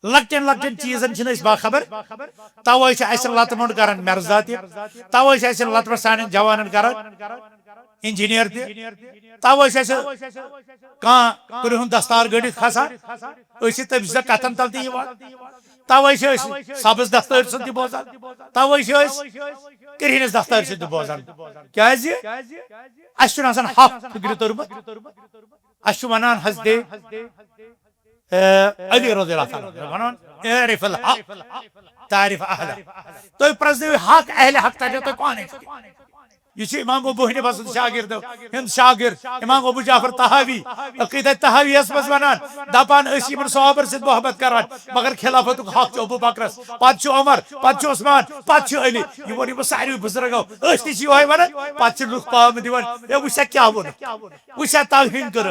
لکٹن لکٹن چیزن چھن اس باخبر توے چھ اس لت مونڈ کران مرزا تہ توے چھ اس لت مونڈ سانن جوانن کران انجینئر تہ توے چھ کان کرہن دستار گڑی کھسان اس تم س کتن تل تہ یوان توے چھ سبز دستار سن تہ بوزان توے چھ کرہنس دستار سن تہ بوزان کیاز اس چھ آسان حق فکر ترمت اس ونان حضرت علی رضی اللہ عنہ ونان اعرف الحق تعرف اهله تو پرزنو حق اہل حق تجو تو کون ہے یہ امام ابو حنیفہ سن شاگرد ہند شاگرد امام ابو جعفر طحاوی عقیدہ طحاوی اس مز ونان دپان اس یمن صحابہ سے محبت کران مگر خلافت حق ابو بکرس پتہ چھ عمر پتہ چھ عثمان پتہ چھ علی یہ ون ساری بزرگو اس تہ یہ ونان پتہ چھ لوگ پام دیوان اے وچھا کیا ون وچھا توہین کر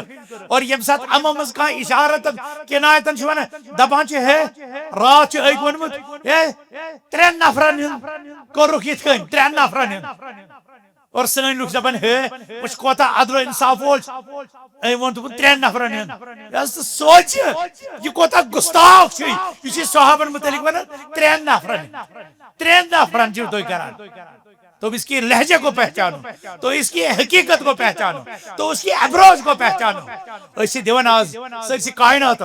اور یم سات امام مز کا اشارت کنایتن چھ ونان دپان چھ ہے رات چھ ایک ونمت اے ترین نفرن کرک یت کن ترین نفرن اور سن لوگ دپان ہے وچ کوتا عدل و انصاف وول اے ون تو ترین نفرن یس سوچ یہ کوتا گستاخ چھ یہ صحابن متعلق ونان ترین نفرن جو تو کران تو اس کی لہجے کو پہچانو تو اس کی حقیقت کو پہچانو تو اس کی ابروز کو پہچانو اسی دیوان آز سرسی کائنات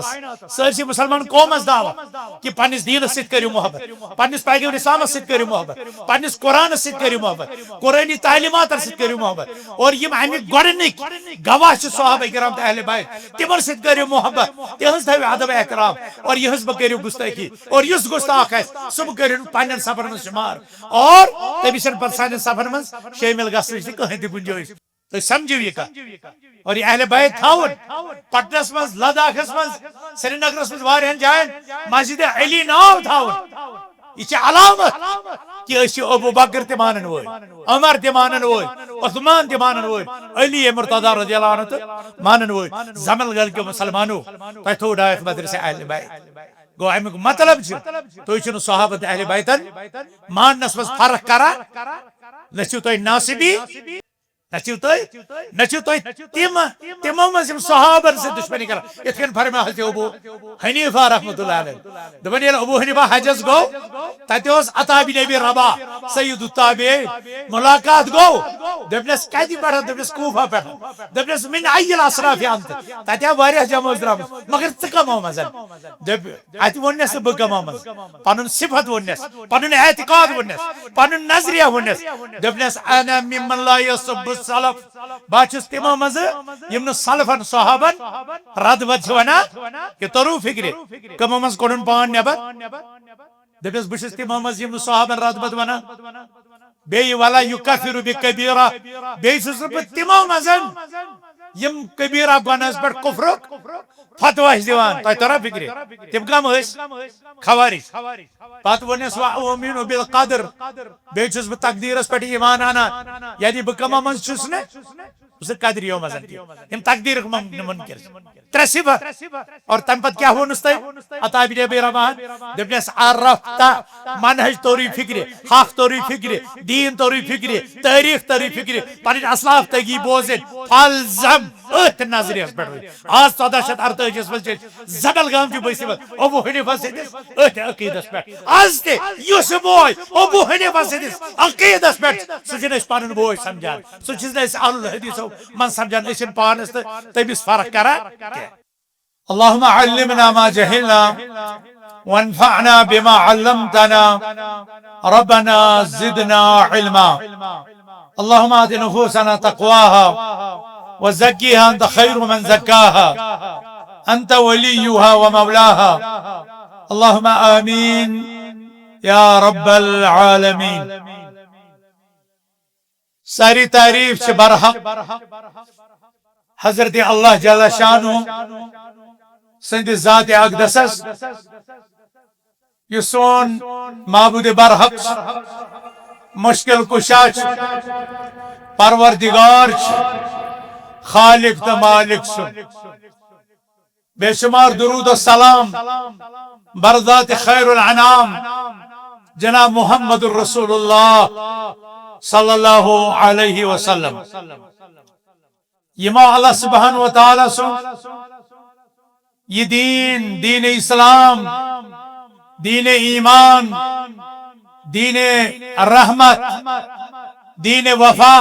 سرسی مسلمان قوم از دعوت کہ پنس دین ست کریو محبت پنس پیغمبر اسلام ست کریو محبت پنس قرآن ست کریو محبت قرآنی تعلیمات ست کریو محبت اور یم امی گوڑنک گواہ چھ صحابہ کرام اہل بیت تمن ست کریو محبت تہنز تھو ادب احترام اور یہس بکریو گستاخی اور یس گستاخ ہے سب کریو پنن سفر میں شمار اور تبیشن پر سانن سفر من شامل گژھنٕچ تہِ کٕہٕنۍ تہِ گُنجٲیِش تُہۍ سمجھِو یہِ کتھ اور یہ اہل بیت تھاون پٹنس مز لداخس مز سری نگرس مز واریاہن جاین مسجد علی ناو تھاون یہ علامت کہ اس ابو بکر تہ مانن وول عمر تہ مانن وول عثمان تہ مانن وول علی مرتضی رضی اللہ عنہ تہ مانن وول زمل گل کے مسلمانو تہ تھوڑ آیت مدرسہ اہل بیت گو امیک مطلب تھی تھی صحابت اہل بیتن ماننس مز فرق کران نچو تھی ناصبی نچو تھی تمو مز صحابن سے دشمنی کران اتھ کن فرمایا حضرت ابو حنیفہ رحمۃ اللہ علیہ دپان ییٚلہِ ابو حنیفہ حجس گو تتہ اوس عطا بن ابی رباح سید التابعین ملاقات گو دپنس کتہ پٮ۪ٹھ دپنس کوفہ پٮ۪ٹھ دپنس من ای الاصراف انت تتہ آو واریاہ جمٲژ درامٕژ مگر ژٕ کمو منٛز دپ اتہ ووننس بہٕ کمو منٛز پنُن صفت ووننس پنُن اعتقاد ووننس پنُن نظریہ ووننس دپنس انا ممن لا يسب السلف بہٕ چھُس تمو منٛز یم نہٕ سلفن صحابن رد ود چھ ونان کہ ترو فکر کمو منٛز کوٚڑُن پان نیبر دپس بہٕ چھُس تمو منٛز یم نہٕ صحابن رد ود ونان بیٚیہِ ولا یکفر بکبیرہ بیٚیہِ چھُس نہٕ بہٕ تمو منٛز یم کبیرہ گناہس پٮ۪ٹھ کفرک فتوا دیوان تۄہہِ ترا فکر تم کم ٲسۍ خوارج پتہٕ ووننس وأؤمن بالقدر بیٚیہِ چھُس بہٕ تقدیرس پٮ۪ٹھ ایمان انان یعنی بہٕ کمو منٛز چھُس نہٕ بہٕ قدریو منٛز یم تقدیرک منکر ترے صفت اور تم پتہٕ کیاہ وونُس تۄہہِ عطا بن ابی رباح دپنس عرفت منہج توری فکر حق توری فکر دین توری فکر تاریخ توری فکر پنٕنۍ اسلاف تگی بوزن فالزم ات نظریس پہ آج 1448 مز زبل گام کی بسمت ابو حنیفہ سندس ات عقیدس پہ آج تس بوے ابو حنیفہ سندس عقیدس پہ سہ پن بوے سمجھان سہ اہل الحدیثو من سمجھان اس پانس تو تمس فرق کران اللهم علمنا ما جهلنا وانفعنا بما علمتنا ربنا زدنا علما اللهم آت نفوسنا تقواها وزكيها أنت خير من زكاها أنت وليها ومولاها اللهم آمين يا رب العالمين ساری تعریف برحق حضرت اللہ جل شانہ سند ذات اقدسس یہ سون معبود برحق مشکل کشا پروردگار خالق تو مالک سن بے شمار درود و سلام برذات خیر الانام جناب محمد الرسول اللہ صلی اللہ علیہ وسلم یما اللہ سبحانہ و تعالی سن یہ دین اسلام دین ایمان، دین رحمت، دین وفا،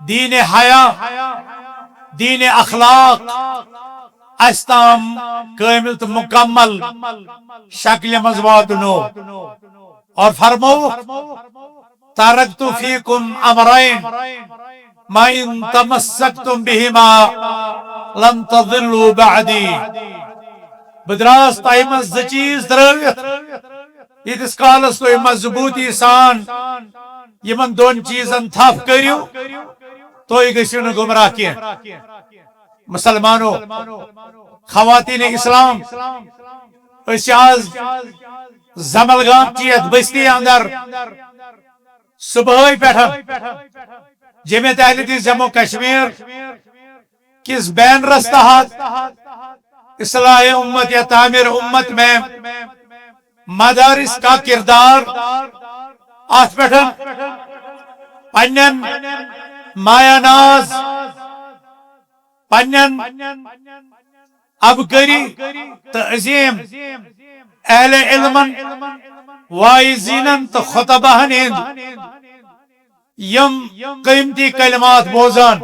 دین حیا، دین اخلاق استام کامل تو مکمل شکل مز واتنو اور فرمو ترکت فیکم امرین ما ان تمسکتم بہما لن تضلوا بعدی بدراس تائمس زچیز ترویت یتس کالس تو مضبوطی سان یمن دون چیزن تھپ کریو تو گژھو نہ گمراہ کی مسلمانوں خواتین اسلام اس آز زملگام چیت بستی اندر صبح پہ جمعیت اہل حدیث جموں کشمیر کس بینرس تحت اصلاح امت یا تعمیر امت میں مدارس کا کردار آت پیٹھن پنن مایا ناز پنن ابکری تو عظیم اہل علمن وائزینن تو خطبہن ہند یم قیمتی کلمات بوزان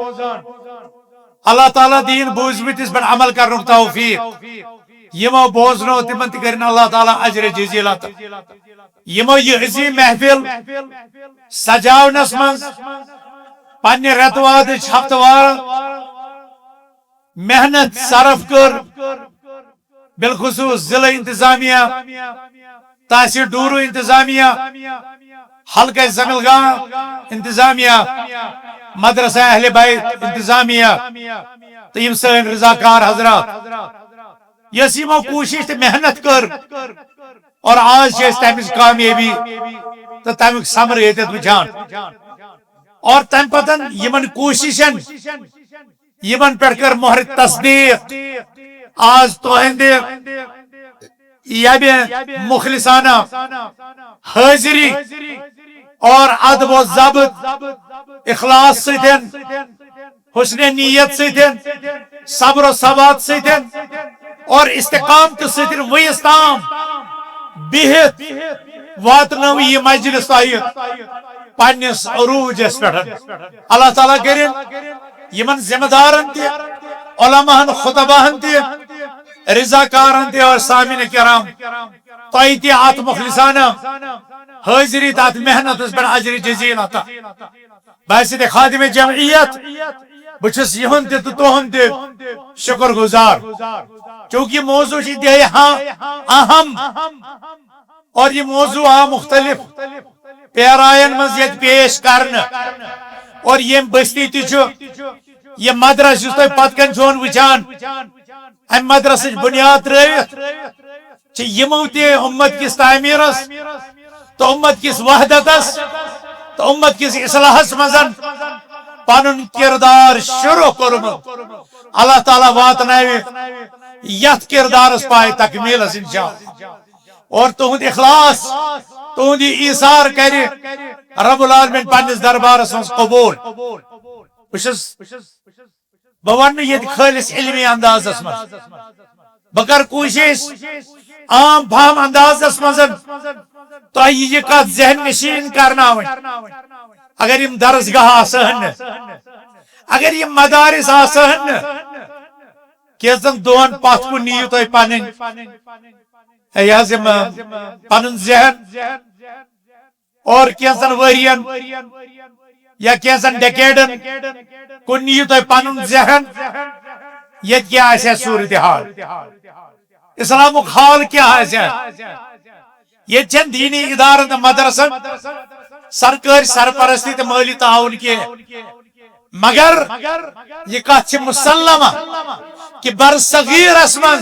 اللہ تعالیٰ دین بوزمتس پر عمل کرن توفیق یمو بوزنو تمن تہ کرن اللہ تعالیٰ اجر جزیل عطا یمو یہ عظیم محفل سجاونس من پنہ رتواد ہفتوار محنت صرف کر بالخصوص ضلع انتظامیہ تحصیل ڈورو انتظامیہ حلقہ زملگام انتظامیہ مدرسہ اہل بیت انتظامیہ تو یم سن رضاکار حضرات یس یمو کوشش تو محنت کر اور آج تمچ کامیابی تو تمیک ثمر یتت وچھان اور تم پتن یمن کوششن یمن پر کر مہر تصدیق آج تہند یب مخلصانہ حاضری اور ادب و ضبط اخلاص ستن حسن نیت ستن صبر و ثبات ستن اور استقامت ستن ویستام بہت واتنو یہ مجلس تایت پنس عروجس پہ اللہ تعالیٰ کرن یمن ذمہ دارن تہ علماءن خطباہن تہ رضاکارن تہ اور سامعین کرام تہ تہ ات مخلصانہ حاضری تات محنت پر اجر جزیل عطا بحثیت خادم جمعیت بچس یہن تہ تہن تہ شکر گزار چونکہ موضوع انتہائی اہم اور یہ موضوع مختلف پیرائن مز پیش کرنا اور یہ بستی تہ یہ مدرس اس تہ پت کن چون وچان ام مدرس بنیاد ترٲوِتھ یمو تہ امت کس تعمیرس تو امت کس وحدتس تو امت کس اصلاحس مزن پنن کردار شروع کورمت اللہ تعالیٰ واتناوِ یت کردارس پائے تکمیلس انشاءاللہ اور تہند اخلاص تہند ایثار کر رب العالمین پنس دربارس مز قبول بہ ون یہ خالص علمی اندازس مز بہ کوشش عام فہم اندازس مز تہ یہ کت ذہن نشین کرنا اگر یم درسگاہ آسہن اگر یم مدارس آسہن کیژن دہن پتھ کن نیو تہ پن پن ذہن اور کیژن ورین یا کیژن ڈیکیڈن کن نیو تہ پن ذہن یت کیا آسیا صورتحال اسلامک حال کیا آسیا یہ چند دینی ادارن تو مدرسن سرکاری سرپرستی تو مالی تعاون کی مگر یہ کت مسلمہ کہ برصغیر من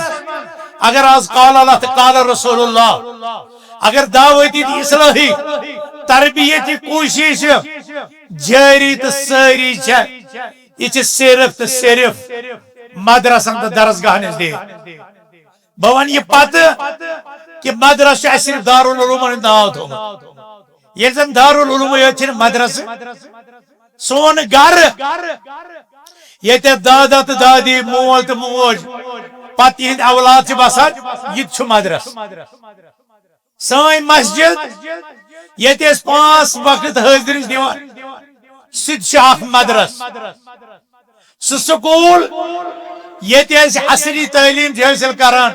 اگر آز قال اللہ تو قال رسول اللہ اگر دعوتی اصلاحی تربیتی کوشش جاری تو ساری یہ صرف تو صرف مدرسن تو درسگاہ نزدیک بہ ون یہ پتہ کہ مدرسہ صرف دارالعلوم ناو تھومت یل زن دارالعلوم یوت مدرسہ سون گھر یہ دادا تو دادی مول تو موج پتہ یہند اولاد چھ بسان یہ مدرس سن مسجد یت 5 وقت حاضر دان سہ مدرس سہ سکول یت اصلی تعلیم حاصل کران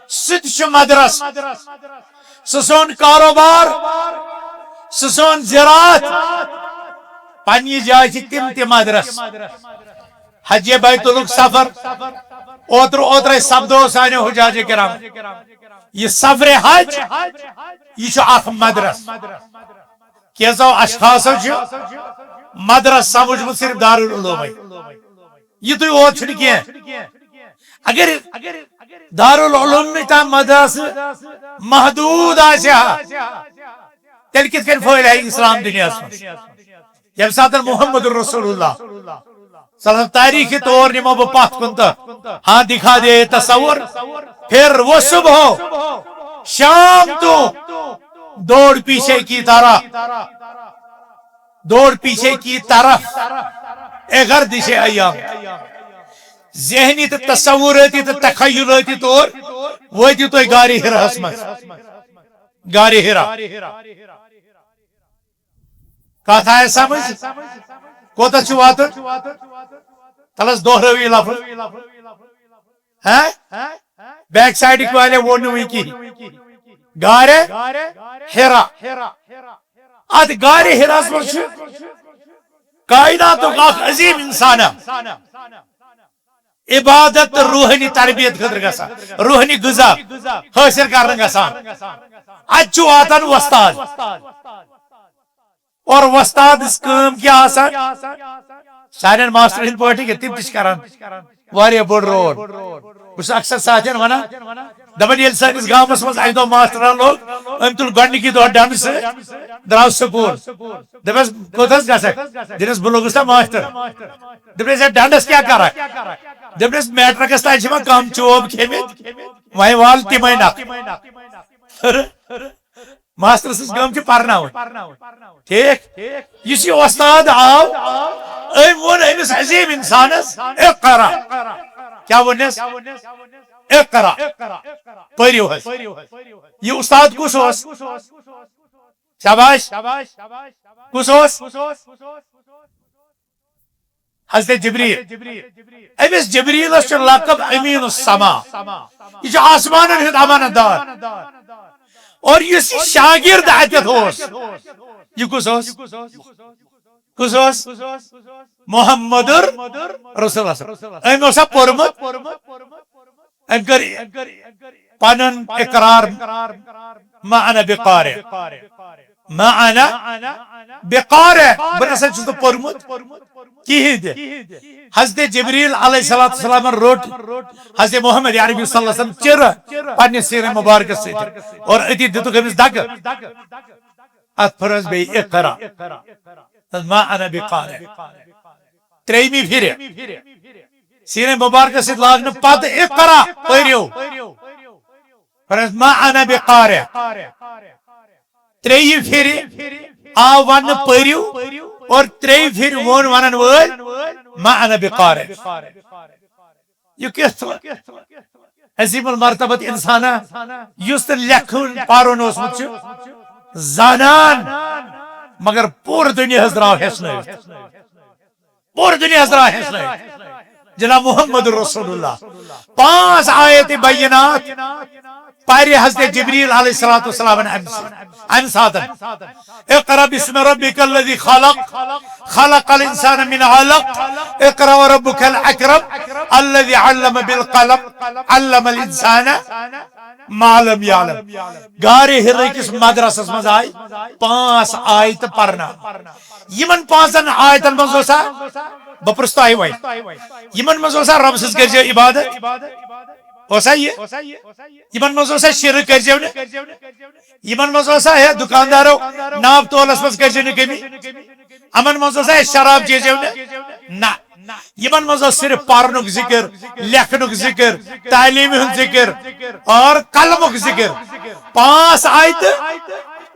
سہ مدرس سہ سون کاروبار سہ سون زراعت پنہ جائے تم تہ مدرس حج بیت الک سفر اوتر سپدو سانو حجاج کرام یہ سفر حج یہ اخ مدرس کیسو اشخاص مدرس سمجھمت صرف دارالعلوم یہ تھی اوت کی اگر دارالعلوم تام مدرس محدود تیل کت کن پھل ہے اسلام دنیا یم سات محمد رسول اللہ صلی اللہ تاریخی طور نمو بہ پت کن تو ہاں دکھا دے تصور پھر وہ صبح شام تو دوڑ پیچھے کی طرح دوڑ پیچھے کی طرف گردش ایام ذہنی تو تصوراتی تو تخیلاتی طور واتو تھی غار ہراہس مز غار ہرا کت آیا سمجھ کوتت واتن تلس دہرو لفظ بیک سائڈ والے وون کی غار ہرا ات غار ہراس مز کائنات عظیم انسان عبادت روحانی تربیت خطر گسان روحانی غذا حاصل کرنے گسان ات واتان وستاد اور وستاد کام کیا آسان سارے ماسٹر ہند پاٹی تم تہ کران واریاہ بوڑ رول بس اکثر ساتھین ونان دپان یل سانس گامس مز اکہ دۄہ ماسٹران لوگ ام تل گۄڈنِکی دۄہ ڈنڈ سۭتۍ درٛاو سکوٗل دپس کوٚت حظ گژھکھ دپس بہٕ لوٚگُس نا ماسٹر دپس ہے ڈنڈس کیٛاہ کرکھ دپس میٹرکس تام چھِ مےٚ کم چوب کھیٚمٕتۍ وۄنۍ وال تِمے نکھٕ ماسٹر سٕنٛز کٲم چھِ پرناوٕنۍ ٹھیک یُس یہِ وۄستاد آو أمۍ ووٚن أمِس عظیٖم اِنسانس اقرا کیا ونس اقرا پٔرِو حظ یہ استاد کس شاباش کس حضرت جبریل امس جبریلس لقب امین السما یہ آسمان ہند امانت دار اور اس شاگرد اتت یہ کس محمد رسول اللہ ام پورمت ام کر پنن اقرار ما انا بقارئ ما انا بقارئ بہ نسا چھس نہٕ پورمت کہین تہ حضرت جبریل علیہ السلام روٹ حضرت محمد عربی صلی اللہ علیہ وسلم چر پنہ سیر مبارکس ست اور اتی دتک امس دک ات فرض بی اقرا ما انا بقارئ تریمی پھر سیر مبارکس ست لاگن پتہ اقرا پٔرِو فرض ما انا بقارئ تریہِ پھر آو ون پٔرِو اور تریہِ پھر وون ونن وٲلۍ ما انا بقارئ یہ کس عظیم المرتبت انسانا یس لکھن پرن اوسمت زانان مگر پور دنیا درٛاو ہیٚچھنٲوِتھ پور دنیا درٛاو ہیٚچھنٲوِتھ جناب محمد رسول اللہ 5 آیت بینات پاری حضرت جبریل علیہ السلام ام ساتن اقرا بسم ربک الذی خلق خلق الانسان من علق اقرا وربک الاکرم الذی علم بالقلم علم الانسان ما لم يعلم غار ہرا کس مدرسس مز آئی 5 آیت پرنا یمن 5 آیتن مز اوسا بپرستو آئی وی یمن مز اوسا رب سز کرجو عبادت اوسا یہ یمن مز اوسا شرک کرجو یمن مز اوسا ہے دکاندارو ناپ تولس مز کرجو کمی امن مز اوسا شراب چیزو نہ یمن مز صرف پرنک ذکر لکھنک ذکر تعلیم ہند ذکر اور قلمک ذکر 5 آیت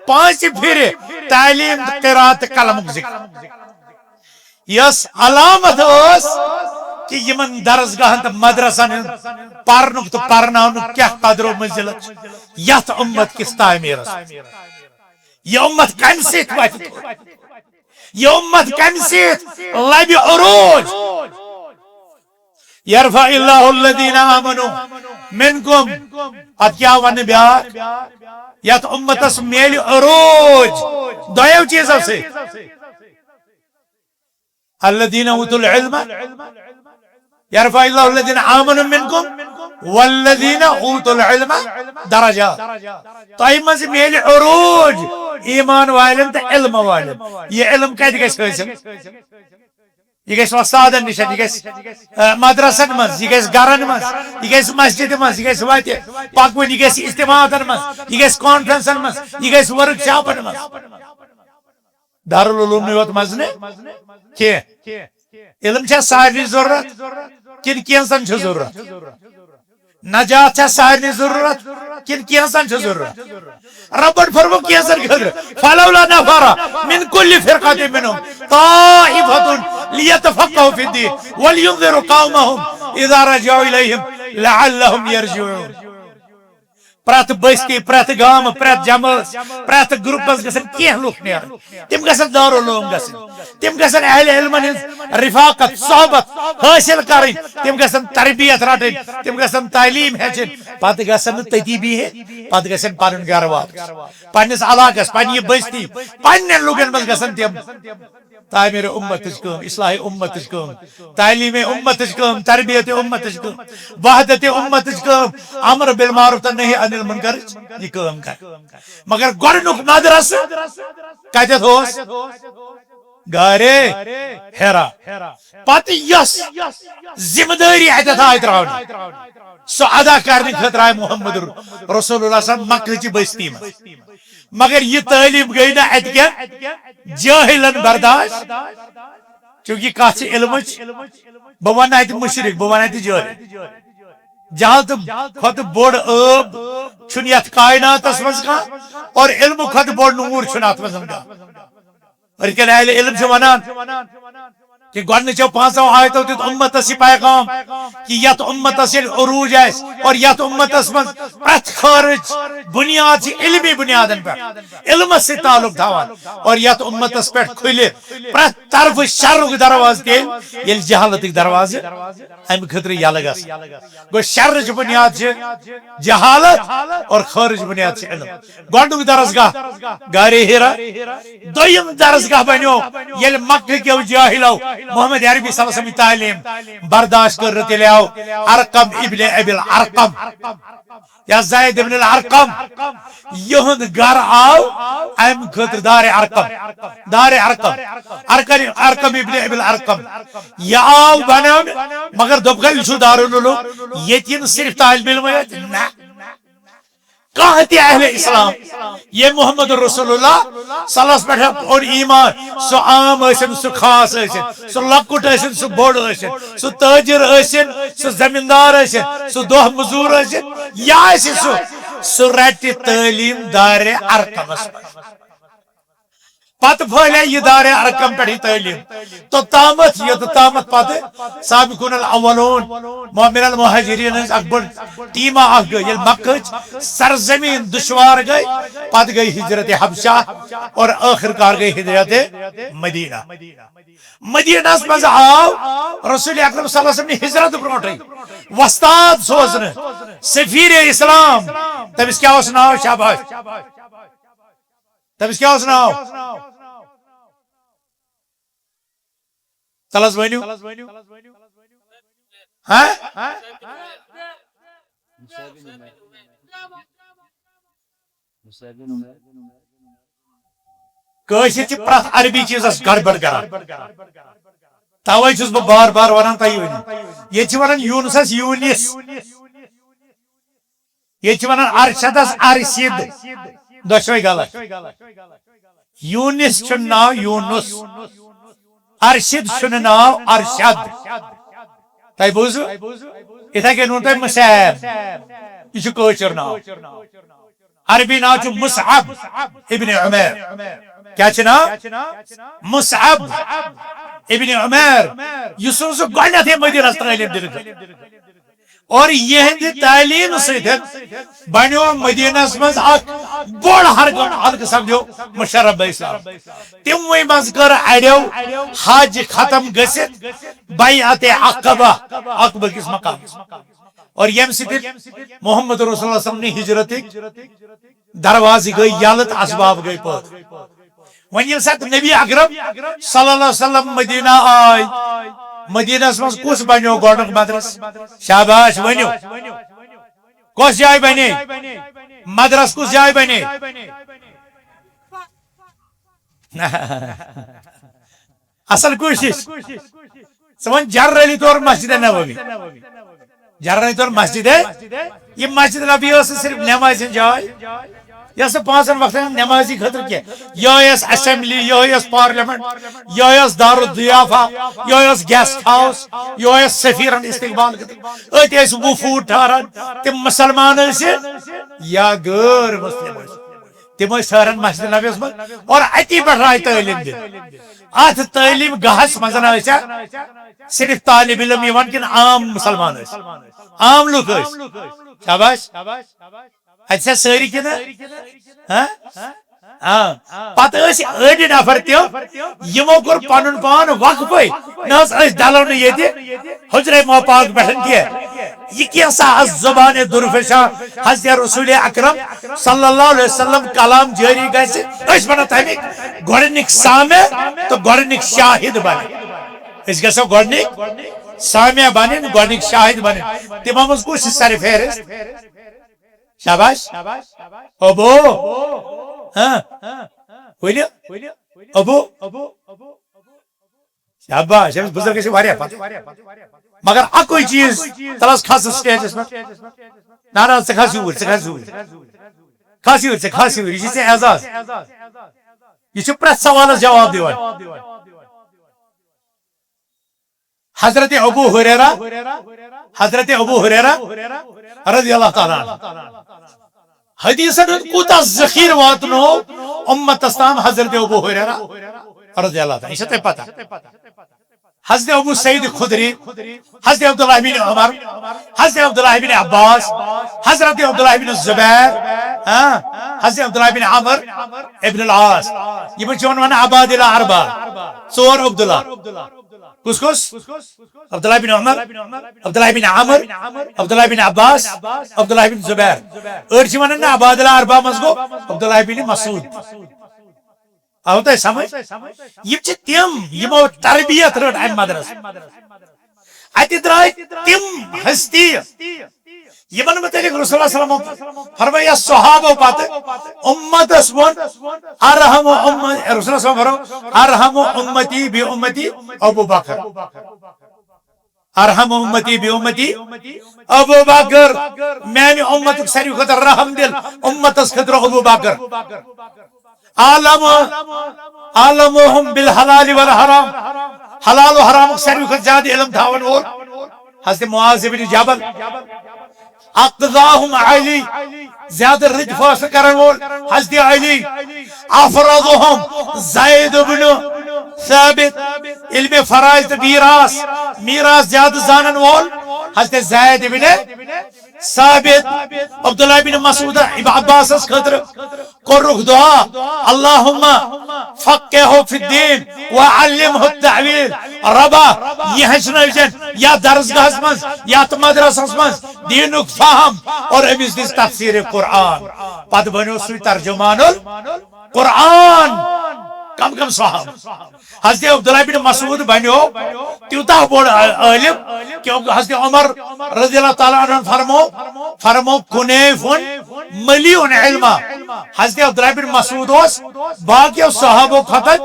5 پھر تعلیم قرات قلمک ذکر یس علامت اس کہ یمن درسگاہن تو مدرسن پرنک تو پرناونک کیا قدر و منزلت یت امت کس تعمیر یہ امت کم سیت واتہ یہ امت کم سیت لبِ عروج یرفع اللہ الذین آمنوا منکم ات کیا ون بیاکھ یت امتس میل عروج دویو چیزو سے الذین اوتوا العلم یرفع اللہ الذین آمنوا منکم والذین اوتوا العلم درجات تۄہہِ منٛز میل عروج ایمان والن تو علم والن یہ علم کتہِ گژھِ حٲصِل یہ گژھِ وۄستادن نِش یہ گژھِ مدرسن منٛز یہ گژھِ گرن منٛز یہ گژھِ مسجد منٛز یہ گژھِ وتہِ پکوٕنۍ یہ گژھِ اجتماعاتن منٛز یہ گژھِ کانفرنسن منٛز یہ گژھِ ورک شاپن منٛز دارالعلوم یوت منٛز نہٕ کینٛہہ علم چھا سارنٕے ضروٗرت کِنہٕ کینٛژن چھُ ضروٗرت نجات چھا سارنٕے ضروٗرت کِنہٕ کینٛژن چھُ ضروٗرت ربن فرمو کینٛژن خٲطرٕ فلولا نفر من كل فرقة منهم طائفة ليتفقهوا في الدين ولينذروا قومهم إذا رجعوا إليهم لعلهم يرجعون پرت بستی پرت گام پرت جماعت پرت گروپس گژھن کینٛہہ لُکھ نیرن تِم گژھن دارالعلوم گژھن تِم گژھن اہل علمن ہٕنٛز رفاقت صحبت حٲصِل کرٕنۍ تِم گژھن تربیت رٹٕنۍ تِم گژھن تعلیٖم ہیٚچھِنۍ پتہٕ گژھن نہٕ تٔتی بِہِتھ پتہٕ گژھن پنُن گرٕ واپس پننس علاقس پننہِ بستی پننٮ۪ن لُکن منٛز گژھن تِم تعمیر امتٕچ کٲم اصلاح امتٕچ کٲم تعلیٖم امتٕچ کٲم تربیت امتٕچ کٲم وحدت امتٕچ کٲم امر بالمعروف تہٕ نہی عن المنکرٕچ یہ کٲم کر مگر گۄڈنیُک مدرسہٕ کتٮ۪تھ اوس گارے ہیرا پتہٕ یۄس ذمہ دٲری اتٮ۪تھ آیہِ تراونہٕ سۄ ادا کرنہٕ خٲطرٕ آیہِ محمد رسول اللہ صلی مکہٕچہِ بستی منٛز مگر یہ تعلیم گئی نا ات کیا جاہلن برداشت چونکہ کت علمچ بہ ون ات مشرک بہ ون ات جاہل جہالت کھت بوڑ عٲب چھُنہٕ یتھ کائناتس منٛز کانٛہہ اور علم کھت بوڑ نوٗر چھُنہٕ اتھ منٛز کانٛہہ اور کیا اہل علم چھِ ونان کہ گۄڈنِچو پانٛژو آیتو دیُت اُمتس یہ پیغام کہ یتھ اُمتس ییٚلہِ عروج آسہِ اور یتھ اُمتس منٛز پرٛٮ۪تھ خارج بنیاد چھِ علمی بنیادن پٮ۪ٹھ علمس سۭتۍ تعلق تھاوان اور یتھ اُمتس پٮ۪ٹھ کھُلہِ پرٛٮ۪تھ طرفہٕ شرُک دروازٕ تیٚلہِ ییٚلہِ جہالتٕکۍ دروازٕ امہِ خٲطرٕ یلہٕ گژھن گوٚو شرٕچ بنیاد چھِ جہالت اور خارج بنیاد چھِ علم گۄڈنیُک درسگاہ گارے ہیرا دوٚیِم درسگاہ بنیو ییٚلہِ مکہٕ کیو جاہلو محمد عربی صلی اللہ علیہ وسلم تعلیم برداشت کر تیٚلہِ آو ارقم ابن ابی الارقم یا زید ابن الارقم یہند گھر آو ام خاطر دار ارقم ارقم ابن ابی الارقم یہ آو بنان مگر دپ گئی چھو دارالعلوم یہ صرف طالب علم نہ کہاں تھی اہل اسلام یہ محمد رسول اللہ صلی اللہ علیہ وسلم اور ایمان سو عام ٲسِن سو خاص ٲسِن سو لۄکُٹ ٲسِن سو بوڑ ٲسِن سو تاجر ٲسِن سو زمیندار ٲسِن سو دۄہ مزور ٲسِن یا آسہِ سو رٹہِ تعلیٖم دارِ ارقمس پتہ پھہلے یہ دار ارقم پہ تعلیم توتامت یوتامت پتہ سابقون الاولون من المہاجرین اک بڑ ٹیما اخ گئی مکہ سرزمین دشوار گئی پتہ گئی ہجرت حبشہ اور آخر کار گئی ہجرت مدینہ مدینہ مز آو رسول اکرم صلی اللہ علیہ وسلم نے ہجرت برونٹے وستاد سوزن سفیر اسلام تمس کیا اس ناو شاباش تمس کیا اس ناو تلس ونیو ہاں کٲشِر چھِ پرٛٮ۪تھ عربی چیٖزس گڑبڑ کران توے چھُس بہٕ بار بار ونان تۄہہِ ؤنِو ییٚتہِ چھِ ونان یوٗنسس یوٗنس ییٚتہِ چھِ ونان ارشدس ارشد دۄشوے غلط یوٗنس چھُنہٕ ناو یوٗنس ارشد چھُنہٕ ناو ارشد تۄہہِ بوٗزوٕ یِتھے کٔنۍ ووٚن تۄہہِ مُسعب یہِ چھُ کٲشُر ناو عربی ناو چھُ مُصعب ابن عمیر کیا چھ ناو مصعب ابن عمیر یس سہ گۄڈنیتھٕے مدینس تعلیم دن اور یہند تعلیم ست بنو مدینس مز اخ بوڑ حلقہ سمجھو مشرف اسلام تموی مز کر اڑیو حج ختم گژھِتھ بیعت عقبہ عقبہ کس مقام اور یم ست محمد رسول اللہ صلی اللہ علیہ وسلم نے ہجرت دروازے گئی یلت اسباب گئی پٲدٕ ون ییٚلہِ ساتہٕ نبی اکرم صلی اللہ علیہ وسلم مدینہ آے مدینس مز کس بنو گۄڈنیُک مدرس شاباش ونیو کس جائے بنے مدرس کس جائے بنے اصل کوشش ون جنرلی طور مسجد نبوی جنرلی طور مسجد ہے یہ مسجد نبی صرف نماز جائے یہ پانچن وقتن نمازی خطر کی یہ اسمبلی یہ پارلیمنٹ یہ دار الضیافہ یہ گیسٹ ہاؤس یہ سفیرن استقبال ات وفود ٹھہران تم مسلمان یا غیر مسلم تم ٹھہران مسجد نبیس من اور اتی پہ آئی تعلیم دن ات تعلیم گاہس مزن صرف طالب علم کن عام مسلمان عام لوگ شاباش اتہ ساری کن پتہ اڑ نفر تمو کور پن پان وقفے نا ڈلو نا حجرے ماپاک پہ یہ کیسا زبان درفشا حضرت رسول اکرم صلی اللہ علیہ وسلم کلام جاری گھس بنو تمیک گۄڈنیک سامع تو گۄڈنیک شاہد بن گھو گۄڈنیک سامع بن گۄڈنیک شاہد بن تمو مز کس سر فہرست شاباش ابو ولو ابو شاباش بزرگ مگر اکوئی چیز تلس کھس سٹیجس پہ نا کھس یور کھس یور کھس یور یہ اعزاز یہ پریت سوالس جواب دیوان حضرت ابو ہریرہ رضی اللہ تعالیٰ عنہ حدیثن کوتا ذخیر واتنو امت اسلام حضرت ابو ہریرہ رضی اللہ تعالیٰ یہ پتہ حضرت ابو سعید خدری حضرت عبداللہ بن عمر حضرت عبداللہ بن عباس حضرت عبداللہ بن زبیر حضرت عبداللہ بن عمر ابن العاص یہ چون عبادلہ اربع ژور عبداللہ کس عبداللہ بن عمر عبداللہ بن عمر عبداللہ بن عباس عبداللہ بن زبیر اڑ ون عبادلہ اربع مز گو عبداللہ بن مسعود آو تہ سمجھ یہ تم یمو تربیت رٹ ام مدرس ات درائے تم ہستی یمن متعلق رسول اللہ صلی اللہ علیہ وسلم فرمایا صحابہ پتہ امتس ون ارحم رسول اللہ صلی اللہ علیہ وسلم ارحم امتی بامتی ابو بکر ارحم امتی بامتی ابو بکر میانی امت ساروی خاطر رحم دل امتس خاطر ابو بکر عالمهم بالحلال والحرام حلال و حرام ساروی کھۄتہٕ زیادٕ علم تھاون وول حضرت معاذ بن جبل اقتداهم علی زیادہ رٕتۍ فٲصلہٕ کرن وول حضرت علی افرادهم زید بن ثابت علم فرائض تہٕ میراث زیادہ زانن وول حضرت زید بن ثابت عبداللہ بن مسعود ابن عباس خاطر قرخ دعا اللہم فقہہ فی الدین وعلمہ التعویل ربا یہ ہچنائجن یا درسگاہس من یا مدرسس من دینک فہم اور امس دس تفسیر قرآن پت بنو سوی ترجمان القرآن کم صحاب حضرت عبداللہ بن مسعود بنو تیوتا بوڑ عالم کہ حضرت عمر رضی اللہ تعالیٰ عنہ فرمو کنیفن ملیون علما حضرت عبداللہ بن مسعود اس باقی صحابوں خطر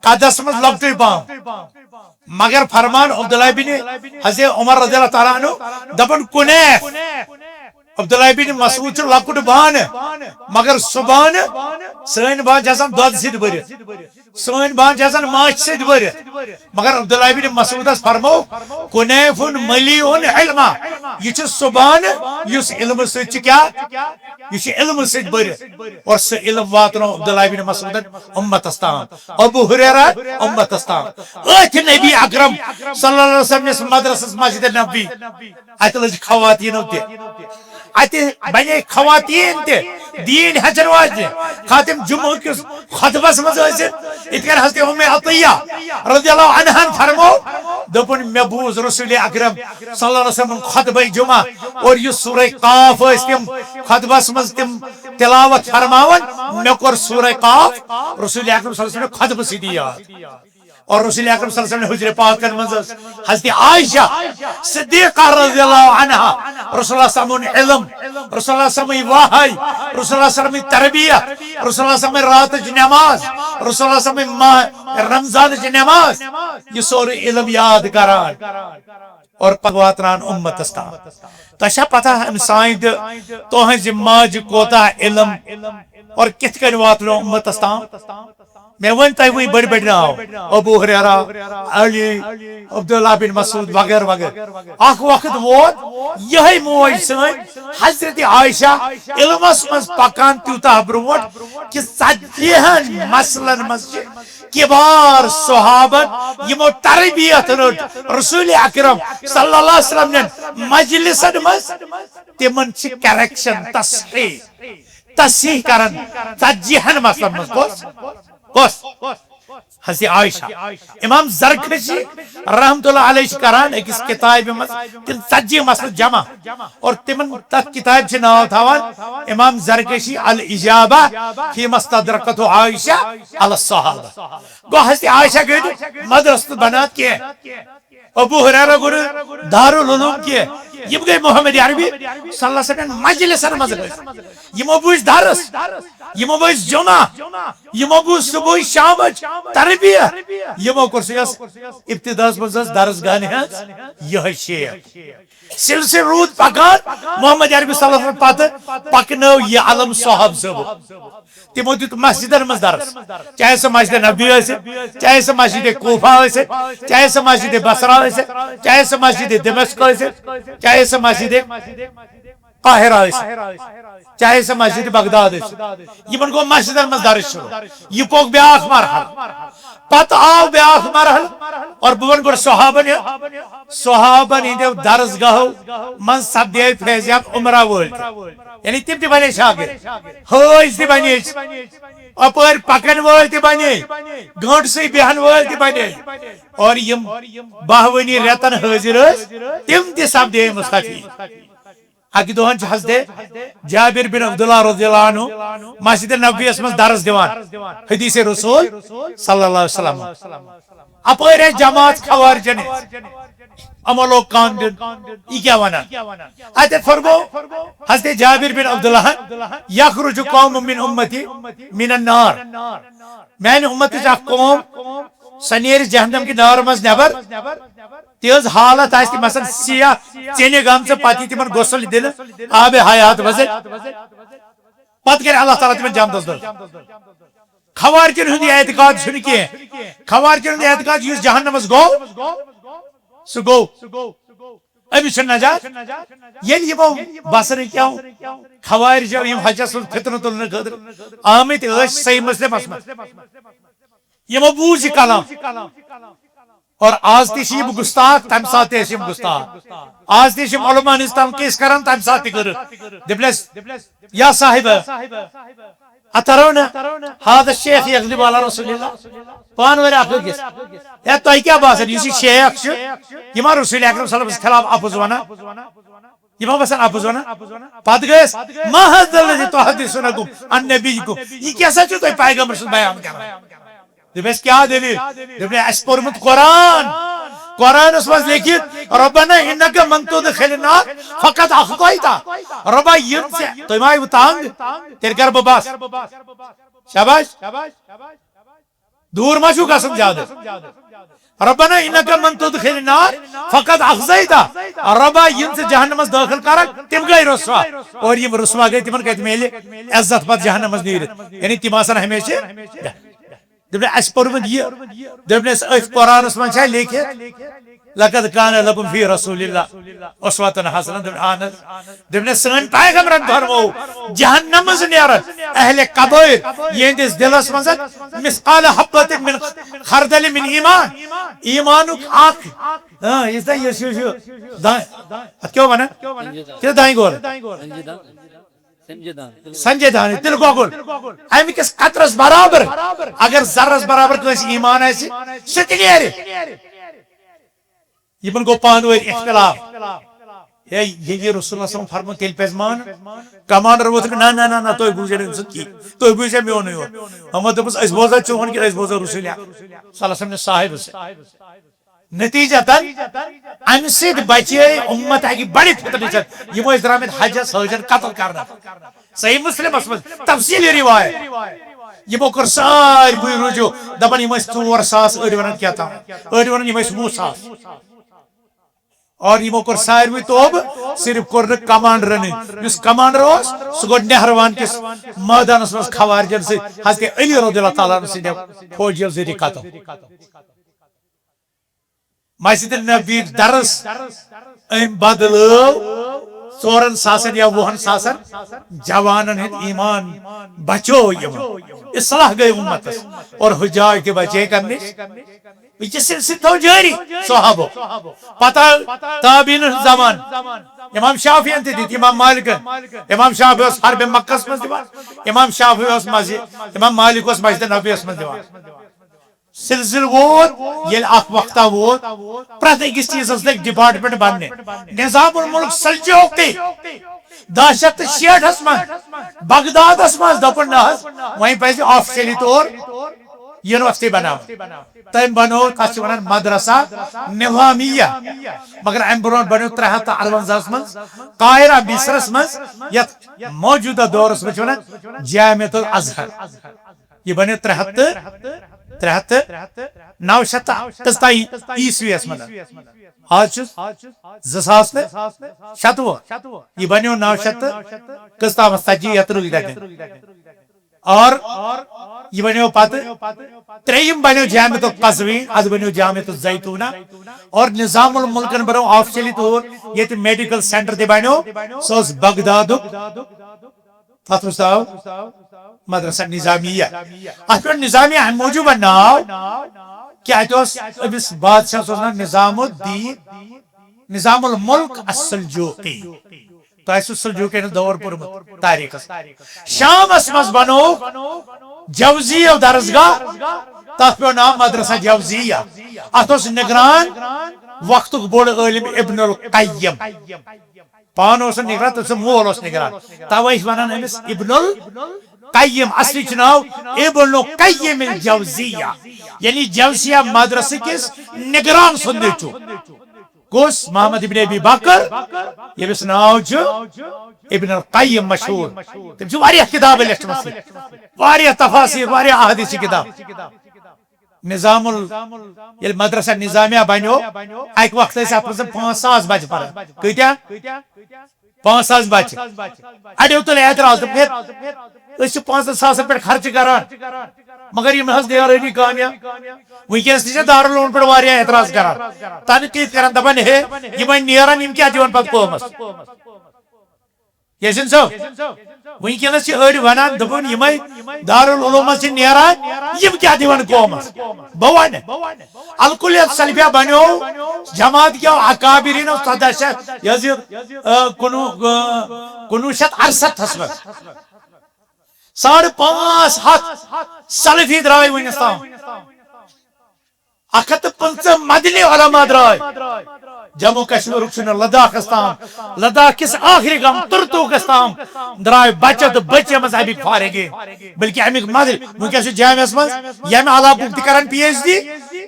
قدس مز لگتے پام مگر فرمان عبداللہ بن حضرت عمر رضی اللہ تعالیٰ عنہ دبن کنیف عبداللہ بن مسعود لکٹ بان مگر سبان سین بان جسم دود سید بری سن بان آسان ماچھ ست ورت مگر عبداللہ بن مسعودس فرمو کنیف ملی علما یہ صبح اس علم ست کیا یہ علم ست برت اور سہ علم واتنو عبداللہ بن مسعود امتس تام ابو ہریرہ امتس تام ات نبی اکرم صلی اللہ علیہ وسلم مدرسس مسجد نبی ات لج خواتین ات بنے خواتین تے دین ہچن واجن خاتم جمعہ کس خطبس مز ات کر حضرت ام عطیہ رضی اللہ عنہا فرمو دپن مے بوز رسول اکرم صلی اللہ علیہ وسلم خطبہ جمعہ اور یہ سورہ قاف تم خطبس مز تم تلاوت فرماون مے کور سورہ قاف رسول اکرم صلی اللہ علیہ وسلم خطبہ سی دیا اور رسول اکرم صلی اللہ علیہ وسلم نے حجر پاک کر منزل حضرت عائشہ صدیقہ رضی اللہ عنہا رسول اللہ صلی اللہ علیہ وسلم علم رسول اللہ صلی اللہ علیہ وسلم وحی رسول اللہ صلی اللہ علیہ وسلم تربیت رسول اللہ صلی اللہ علیہ وسلم رات نماز رسول اللہ صلی اللہ علیہ وسلم رمضان نماز یہ سورے علم یاد کران اور پواتران امت استا تشا پتہ ہم سائند توہن ماج کوتا علم اور کت کن واتنو امت استا میں ون تہ وی بڑ بڑ ناو ابو ہریرہ علی عبداللہ بن مسعود وغیرہ وغیرہ اخ وقت ووت یہ موج سن حضرت عائشہ علمس مز پکان تیوتہ بروٹ کہ ژتجیہن مسلن مز کبار صحابن یمو تربیت رٹ رسول اکرم صلی اللہ علیہ وسلم نے مجلسن مز تمن چھ کریکشن تصحیح کرن ژتجیہن مسلن مز کس حضرت عائشہ امام زرکشی رحمت اللہ علیہ کران ایک کتاب میں تم 40 مسئلہ جمع اور تمن تک کتاب چھ ناو تھاوان امام زرکشی الاجابہ فی مستدرکت عائشہ علی الصحابہ گو حضرت عائشہ گئی مدرسہ بنات کیا ابو ہریرہ گو دارالعلوم کیا یہ گئی محمد عربی صلی اللہ علیہ وسلم مجلس مزل یمو بوز درس یمو بوز جمعہ یمو بوز صبح شام تربیت یمو کرسیس ابتداس مزس درس گانے ہیں یہ شیخ سلسل رود پکان محمد عربی صلی اللہ علیہ وسلم پتہ پکنو یہ علم صحاب زبو تمو دیت مسجد مز درس چاہے سا مسجد نبی ہے چاہے سا مسجد کوفہ ہے چاہے سا مسجد بصرہ ہے چاہے سا مسجد دمشق ہے چاہے سا مسجد قاہرہ ہے چاہے سا مسجد بغداد ہے یہ گو مسجد مز درس شروع یہ پوک بیاخ مرحل پتہ آو بیاخ مرحل اور بون گو صحابن ہندو درس گاہو من سبدے فیضیاب عمرہ ولد یعنی تم تی بنے شاگر حوز تی بنے اپر پکن ول تی بنے گھنٹ سے بہن ول تی بنے اور یم باہونی ریتن حاضر تم تی سبدے مستفی اکی دوہن چھ حضرت جابر بن عبداللہ رضی اللہ عنہ مسجد نبوی اسمس درس دیوان حدیث رسول صلی اللہ علیہ وسلم اپر جماعت خوارجن عملو کاندن یہ کیا وانا آیت فرمو حضرت جابر بن عبداللہ یخرج قوم من امتی من النار میں نے امت جا قوم سنیر جہنم کی نار مز نبر تیز حالت آئیس کی مثلا سیاہ چینے گام سے پاتی تھی من غسل دل آب حیات وزر پت کر اللہ تعالیٰ تمہیں جام دوست دل خوارجن ہندی اعتقاد سنی کیے خوارجن ہندی اعتقاد یوز جہنم از گو سو گو ابھی سن نجات یہ وہ باسر کیا ہوں خوارج یم حجس فتنۃ النقدر آمد عش صحیح مسلم اسمت یہ مبوز کلام اور آز تیشیم گستاخ تم سات تیشیم گستاخ آز تیشیم علماء نستان کیس کرن تم سات کر دبلس یا صاحب اترون هذا الشيخ يغضب على رسول الله پان ور اپ کس یا تو کیا باسن یہ شیخ چھ یہ رسول اکرم صلی اللہ علیہ وسلم خلاف اپوز ونا یہ بس اپوز ونا پاد گس ما هذا الذي تحدثونكم عن نبيكم یہ کیسا چھ تو پیغمبر سے بیان کر دبس کیا دلیل دبل اس پرمت قرآن اس وقت لکھت ربنا انک من تدخل النار فقط اخطئت ربا ینسے تو مائی وتانگ تیرے کر بباس شاباش دور مشو قسم زیادہ ربنا انک من تدخل النار فقط اخزیت ربا ینسے جہنم میں داخل کرک تم گئی رسوا اور یہ رسوا گئی تمن کہت میلے عزت پت جہنم میں نیرت یعنی تماسن ہمیشہ دپنے اس پورمت یہ دپنے اس قرآنس من چھا لیکھت لقد کان لکم فی رسول اللہ اسوۃ حسنۃ دپنے سن پیغمبرن فرمو جہنم مز نیرن اہل قبائر یہندس دلس مز مثقال حبۃ من خردل من ایمان ایمانک اخ اس کیوں ونان کیا دائیں گول سنجے دان تل گوگل ام کس قطرس برابر اگر ذرس برابر کس ایمان آسی سہ تہ نیرِ یہ گو پانوی اختلاف یہ رسول اللہ صلی اللہ علیہ وسلم فرمو تیل پز مان کمانڈر ووت نا نا نا نا تھی بوزے کی تھی بوزے میون ہم دس اس بوزا چون کہ اس بوزا رسول اللہ صلی اللہ علیہ وسلم صاحب سے نتیجہ ام سید بچے امت ہے بڑی فتنہ یہ درامت حجس حجن قتل کرنا صحیح مسلم تفصیلی روایت یہ کر ساری بھئی رجوع دپان یم 4 ساس اڑ ونان کیا تھا اڑ ونان یم 9 ساس اور یہ کر ساروی توب صرف کور کمانڈرن اس کمانڈر اس سہ گو نہروان کس میدانس مز خوارجن سے حضرت علی رضی اللہ تعالیٰ عنہ سند فوجیو ذریعہ قتل مسجد نبی درس ام بدلو 4 ساسن یا 20 ساسن جوانن ہند ایمان بچو یم اصلاح گئی امت اور حجاج کے بچے کرنے یہ سلسلہ تو جاری صحابہ پتہ تابعین زمان امام شافعی انت دیت امام مالک امام شافعی اس حرب مکہ میں دیوان امام شافعی اس مسجد امام مالک اس مسجد نبوی اس میں دیوان سلسل ووت یل اخ وقتا ووت پرت اکس چیزس لگ ڈپارٹمنٹ بننے نظام الملک سلجوقی 1066 من بغداد من دپن نہ وہیں پہ آفیشلی طور یونیورسٹی بناو تم بنو تس ونان مدرسہ نظامیہ مگر ام برون بنو 358 من قاہرہ مصرس من یت موجودہ دورس میں ونان جامعۃ الازہر یہ بنو 900 عیسوی من آج 2027 یہ بنو 970 اور یہ بنو پتہ تریم بنو جامعۃ القزوین اد بنو جامعۃ الزیتونہ اور نظام الملکن بنو آفیشلی طور یہ میڈیکل سینٹر تہ بنو سو بغداد تر مدرسہ نظامیہ ات پہ نظامیہ ہم موجود ناو کہ اتس بادشاہ نظام الدین نظام الملک السلجوقی تو سلجوقی دور پورمت تاریخ شام مز بنو جوزیہ درسگاہ تر پہ نام مدرسہ جوزیہ ات نگران وقت بوڑ عالم ابن القیم پان نگران تو مول نگران توے ونان امس ابن القیم اصلی ناو ابن القیم الجوزیہ یعنی جوزیہ مدرسہ کس نگران سند کس محمد ابن ابی بکر یمس ناو ابن القیم مشہور تم واریاہ کتاب لکھمژ واریاہ تفاسیر واریاہ احادیث کتاب نظام یل مدرسہ نظامیہ بنو اک وقت ات 5000 بچہ پران کتیا 5000 بچہ اڑیو تل اعتراض پھر 5000 پہ خرچ کران مگر یم دیرانی کامیاب ونکس تہ دارالعلوم پہ واریاہ اعتراض کران تنقید کران دپان ہے یم نیران یم کیا دیون پتہ قومس یسن صاحب ونکس اڑ ونان دپن یم دارالعلوم نیران یم کیا دیون قومس بہ ون الکلیت سلفیہ بنو جماعت کیا اکابرین 1968 میں 550 سلفی درائے ونس تام 150 مدنی علماء درائے جموں کشمیر لداخ تام لداخ کس آخری گام ترتوکس تام درائے بچہ تو بچے مذہبی فارغ بلکہ امیک مدل ونکس جامعہ مز یم علاوہ کران پی ایچ ڈی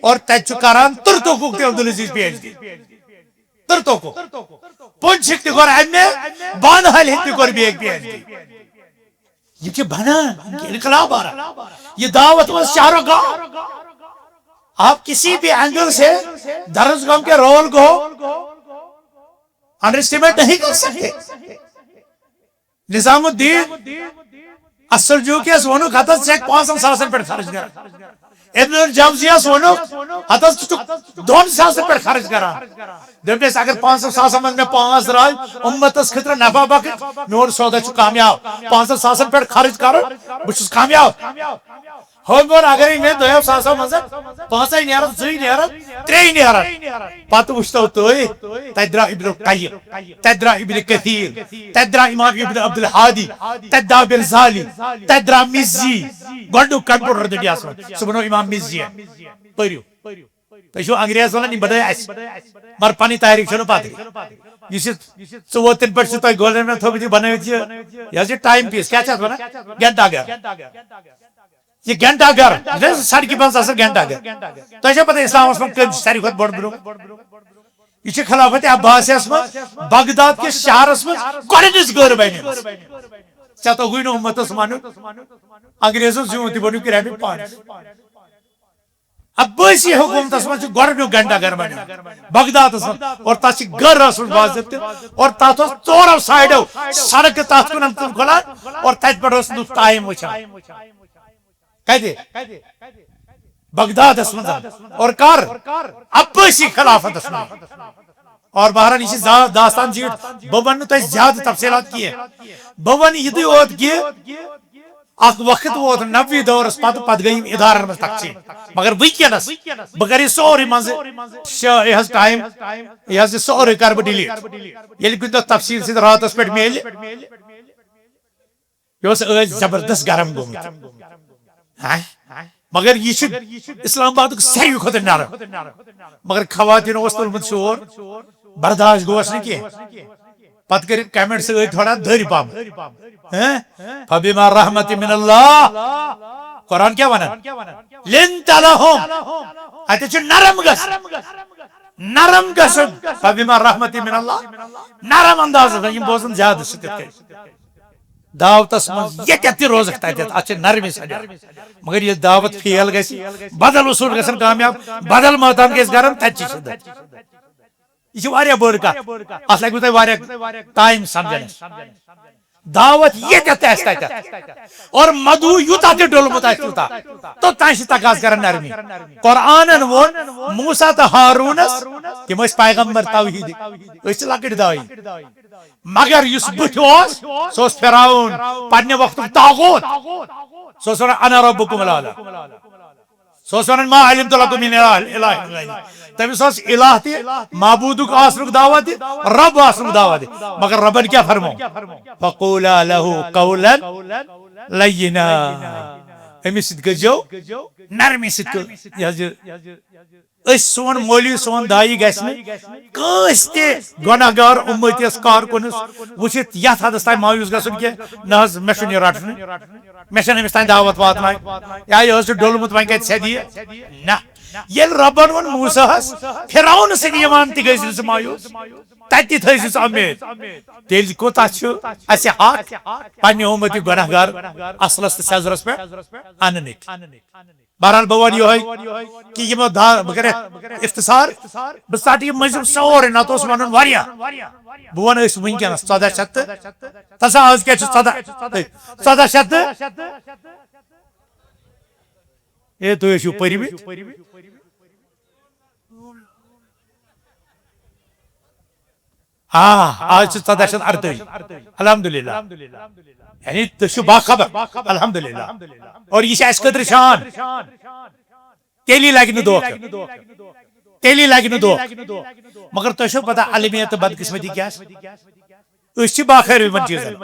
اور تت کران ترتوک عبدالعزیز پی ایچ ڈی ترتوک پنچک تہ کور ام بانہل ہند تہ کور بیک پی ایچ ڈی یہ بنان انقلاب آ رہا یہ دعوت و شہر و گاؤں آپ کسی بھی اینگل سے درسگاہ کے رول کو انڈر اسٹیمیٹ نہیں کر سکتے نظام الدین السلجوقی ونو خطس 500 ساسن پہ خرچ کر ابن الجوزیس ونو ہتس دون ساس پہ خرچ کران دپس اگر 500 ساسن من میں 5 راج امتس خطر نفع بخش میون سودا چھ کامیاب 500 ساسن پہ خرچ کر بس کامیاب ہم بون اگر میں 2 ساسو من 5 نیرن 2 نیرن 3 نیرن پتہ وچھتو تھی تدرا ابن القیم تدرا ابن کثیر تدرا امام ابن عبد الحادی تدرا برزالی تدرا مزی گڈو کمپیوٹر دنیا سہ بنو امام مزی پریو تھی انگریز ونان بڑے اس مگر پنی تاریخ چھ پتہ یہ ژوتن پہ تھی گولڈن میں تھوت بنوت یہ ٹائم پیس کیا ونان گھنٹہ گھر یہ گھنٹہ گھر سڑکہ منز گھنٹہ گھر تھی پتہ اسلامس من کم ساروی کھت بڑ برو یہ خلافت عباسیس من بغداد کس شہرس من گۄڈنِچ گٔر بنے ژےٚ توٚگُے نہٕ اُمتس ونُن انگریزن زیوٗن تہِ بنیو کرٛیمِک پانس عباسی حکومتس من گۄڈنیُک گھنٹہ گھر بنیو بغدادس من اور تتھ گر ٲسمٕژ باضٲبطہٕ اور تتھ اوس ژورو سایڈو سڑکہٕ تتھ کُن تِم کھُلان اور تتہِ پٮ۪ٹھ اوس لُکھ ٹایم وٕچھان کتہِ بغدادس من اور کر عباسی خلافتس من اور بہرحال یہ داستان زیٖٹھ بہٕ ونہٕ نہٕ تۄہہِ زیادٕ تفصیلات کینٛہہ بہٕ ونہٕ یِتُے یوت کہ اخ وقت ووت 90 دورس پتہ گئی ادارن مز تقسیم مگر ونکس بہ کر سوری مز یہ ٹائم یہ سوری کر بہ ڈیلیٹ یل کن تفصیل سی راتس پہ میل یہ زبردست گرم گومت مگر یہ اسلام آباد ساروی کھت نرم مگر خواتین تلمت شور برداشت گوس نا کی پتہ کر کمنٹ سی تھوڑا دٔرۍ پہم فبما رحمت من اللہ قرآن کیا ونان لنت لهم اتہ چھ نرم گژھن فبما رحمت من اللہ نرم انداز یم بوزن زیادہ سکت دعوتس من یہ روزک تتھ اتھ نرمی سجا مگر یہ دعوت فیل گژھِ بدل اصول گژھن کامیاب بدل محتام گژھِ گرم تتہِ چھِ شدت یہ واریاہ بٔڑ کتھ اتھ لگوٕ تۄہہِ واریاہ ٹایم سمجھنس دعوت یہ اور مدو یوتا تہ ڈولمت آتا توتان تقاض کران نرمی قرآن وون موسیٰ تو ہارونس تم پیغمبر توحید لکٹ دائی مگر اس بت سہ فرعون پنہ وقت طاغوت سہ انا ربکم الاعلی سہ ما علمت لکم من الہ غیری تمس الہ تہ معبودک آسنک دعوت رب آسنک دعوت مگر ربن کیا فرمو فقولا له قولا لینا امس سۭتۍ گٔژھِو نرمی سۭتۍ سون مولوی سون دائی گژھِ نہٕ کٲنٛسہِ تہِ گۄناہ گار اُمتیس کارکُنس وٕچھِتھ یتھ حدس تام مایوٗس گژھُن کینٛہہ نہ حظ مےٚ چھُنہٕ یہِ رٹنٕے مےٚ چھنہٕ أمِس تانۍ دعوت واتناوٕنۍ یا یہِ حظ چھُ ڈوٚلمُت وۄنۍ کتہِ سیٚدِ یہِ نہ ییٚلہِ رۄبن ووٚن موسیٰ فرعون سۭتۍ یِوان تہِ گٔژھۍ زِ ژٕ مایوٗس تتہِ تھٲیزِ ژٕ امید تیٚلہِ کوٗتاہ چھُ اسہِ حق پننہِ اُمتی گۄناہ گار اصلس تہٕ سیٚزرس پٮ۪ٹھ اننٕکۍ بہرحال بہ ون یہ کہ یمو بہ کر اختصار بہ ژٹ یہ مٔنٛزِم سورُے نتہٕ اوس ونُن واریاہ بہ ون أسۍ ونکیٚنس 1400 تہٕ تسا آز کیٛاہ چھُ 1400 تہٕ اے تُہۍ ٲسِو پٔرمٕتۍ آج چھُ 1448 الحمدللہ یعنی تُہۍ چھِو باخبر الحمدللہ اور یہ اس خاطر شان تیلی لگہ نہٕ دھوکہ مگر تۄہہِ چھو پتہ علمیت تو بدقسمتی کیا أسۍ چھِ باخبر یمن چیزن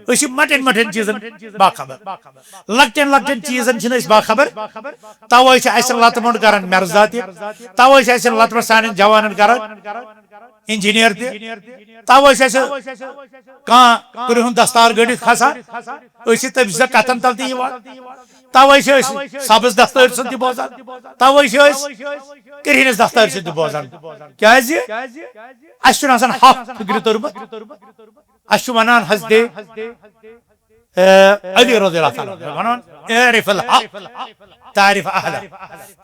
أسۍ چھِ مٹن چیزن باخبر لکٹن چیزن چھِنہٕ أسۍ باخبر توے چھِ اسہِ لتہٕ موٚنڈ کران مرزا تہِ توے چھِ اسہِ لتہٕ موٚنڈ سانٮ۪ن جوانن کران انجینئر تہِ توے چھِ اسہِ کانٛہہ کُنہِ ہُنٛد دستار گٔنڈِتھ کھسان أسۍ چھِ تٔمۍ سٕنٛدِ کتھن تل تہِ یِوان توے چھِ أسۍ سبز دفتٲرۍ سُنٛد تہِ بوزان توے چھِ أسۍ کرہنِس دفتٲرۍ سُنٛد تہِ بوزان کیازِ اسہِ چھُنہٕ آسان حق فکرِ توٚرمُت اسہِ چھُ ونان حضرت علی رضی اللہ تعالیٰ ونان اعرف الحق تعرف اہلہ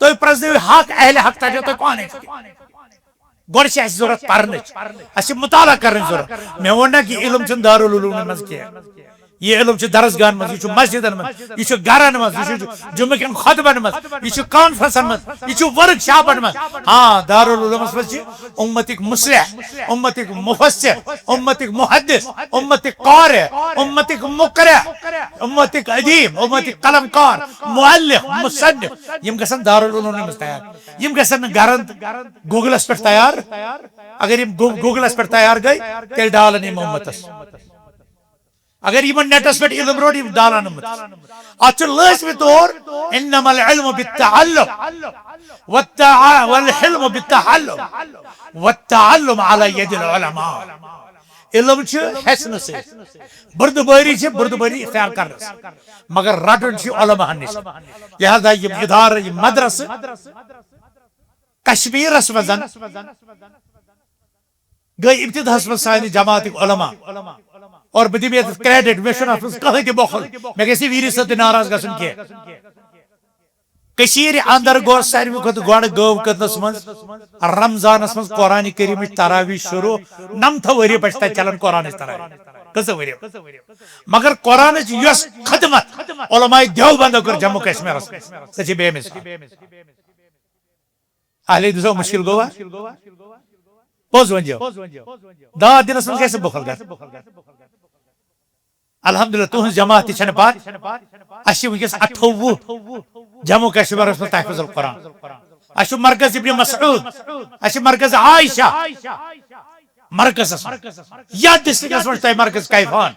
تُہۍ پرزنٲیِو حق اہل حق ترجیح تۄہہِ پانے گۄڈٕ چھِ اسہِ ضروٗرت پرنٕچ اسہِ چھِ مطالعہ کرنٕچ ضروٗرت مےٚ ووٚن نہ کہِ علم چھُنہٕ دارالعلوٗمن منٛز کینٛہہ یہ علم درسگاہ مز یہ مسجدن مز یہ گرن مز یہ جمعہ کن خطبن مز یہ کانفرنسن مز یہ ورک شاپن مز ہاں دارالعلومس مز امتک مصلح امتک مفسر امتک محدث امتک قارئ امتک مقرئ امتک ادیب امتک قلم کار مؤلف مصنف یم گژھن دارالعلوم مز تیار یم گژھن گرن گوگلس پہ تیار اگر یم گوگلس پہ تیار گئی تیل ڈالن یم امتس اگر یہ نیٹس پہ علم روٹ یہ ڈالان ات لازمی طور انما العلم بالتعلم والحلم بالتعلم والتعلم على يد العلماء علم ہسن سے بردباری بردباری اختیار کرنس مگر رٹن علماء نش لہذا یہ ادارہ یہ مدرسہ کشمیرس مز گئی ابتداس مز سانہ جماعت علماء اور بہ دم کریڈٹ مے ات کہیں تہ بخل مے گژھِ ویری صٲب تہ ناراض گژھن کی اندر گو ساروی کھت گۄڈٕ گٲو کٔدنس منٛز رمضانس منٛز قرآن کریم تراویح شروع 9 ؤری پٮ۪ٹھ تتہِ چلان قرآن تراویح کٔژ ؤری مگر قرآن یۄس خدمت علماء دیوبندو کٔر جموں کشمیرس سۄ چھِ بے مثال اہل حدیثو مشکل گوٚوا پوٚز ؤنۍزیو داد دِنس منٛز گژھِ بخل گژھِ الحمدللہ تہذ جماعت تہ پات اس ونکس 28 جموں کشمیرس مز تحفظ القرآن اس مرکز ابن مسعود اس مرکز عائشہ مرکز یا ڈسٹرکس مز تہ مرکز کیفان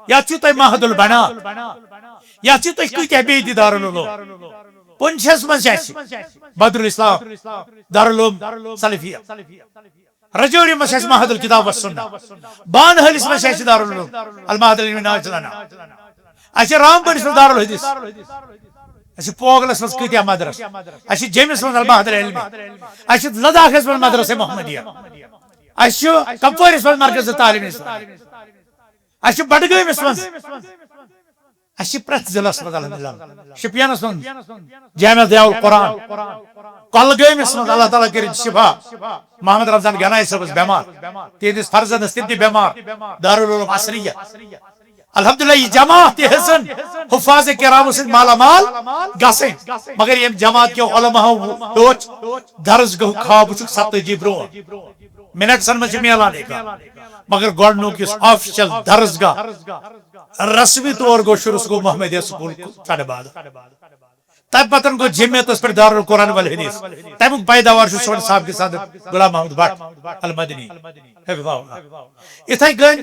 یا تہ مہد البنات یا تہ کتہ بی دارالعلوم پنچھس مز بدر الاسلام دارالعلوم سلفیہ رجوری مس مہد الکتاب والسنہ بانہلس مس دارالعلوم المعہد العلمی ناجلانہ اس رام بڑس مز دارالحدیث اس پوگلس مز کتیا مدرس اس جیمس مز المعہد العلمی اس لداخس مز مدرسہ محمدیہ اس کپوارس مز مرکز تعلیم اسلام اس بڈگامس مز اس پرت ضلعس مز الحمدللہ شپینس مز جامعہ ضیاء القرآن کۄلگٲمِس مز اللہ تعالیٰ کٔرِنۍ شفا محمد رمضان گنائی صٲبس بیمار تہندس فرزندس تم تہ بیمار دارالعلوم عصریہ الحمدللہ یہ جماعت تہ حسن حفاظ کرام سۭتۍ مالا مال گژھٕنۍ مگر یم جماعت کیو علماء ہیوٚچھ درسگاہ خواب وٕچھُکھ 70 برونٛہہ منٹسن مز میلان مگر گۄڈنیُک یُس آفیشل درسگاہ رسمی طور گو شروع گو محمدیہ سکول ٹھڈ باد تم پتن گو جمعیتس پہ دارالقرآن والحدیث تمیک پیداوار سون صاحب کے صدر غلام محمود بٹ المدنی حفظہ اللہ اتھے گن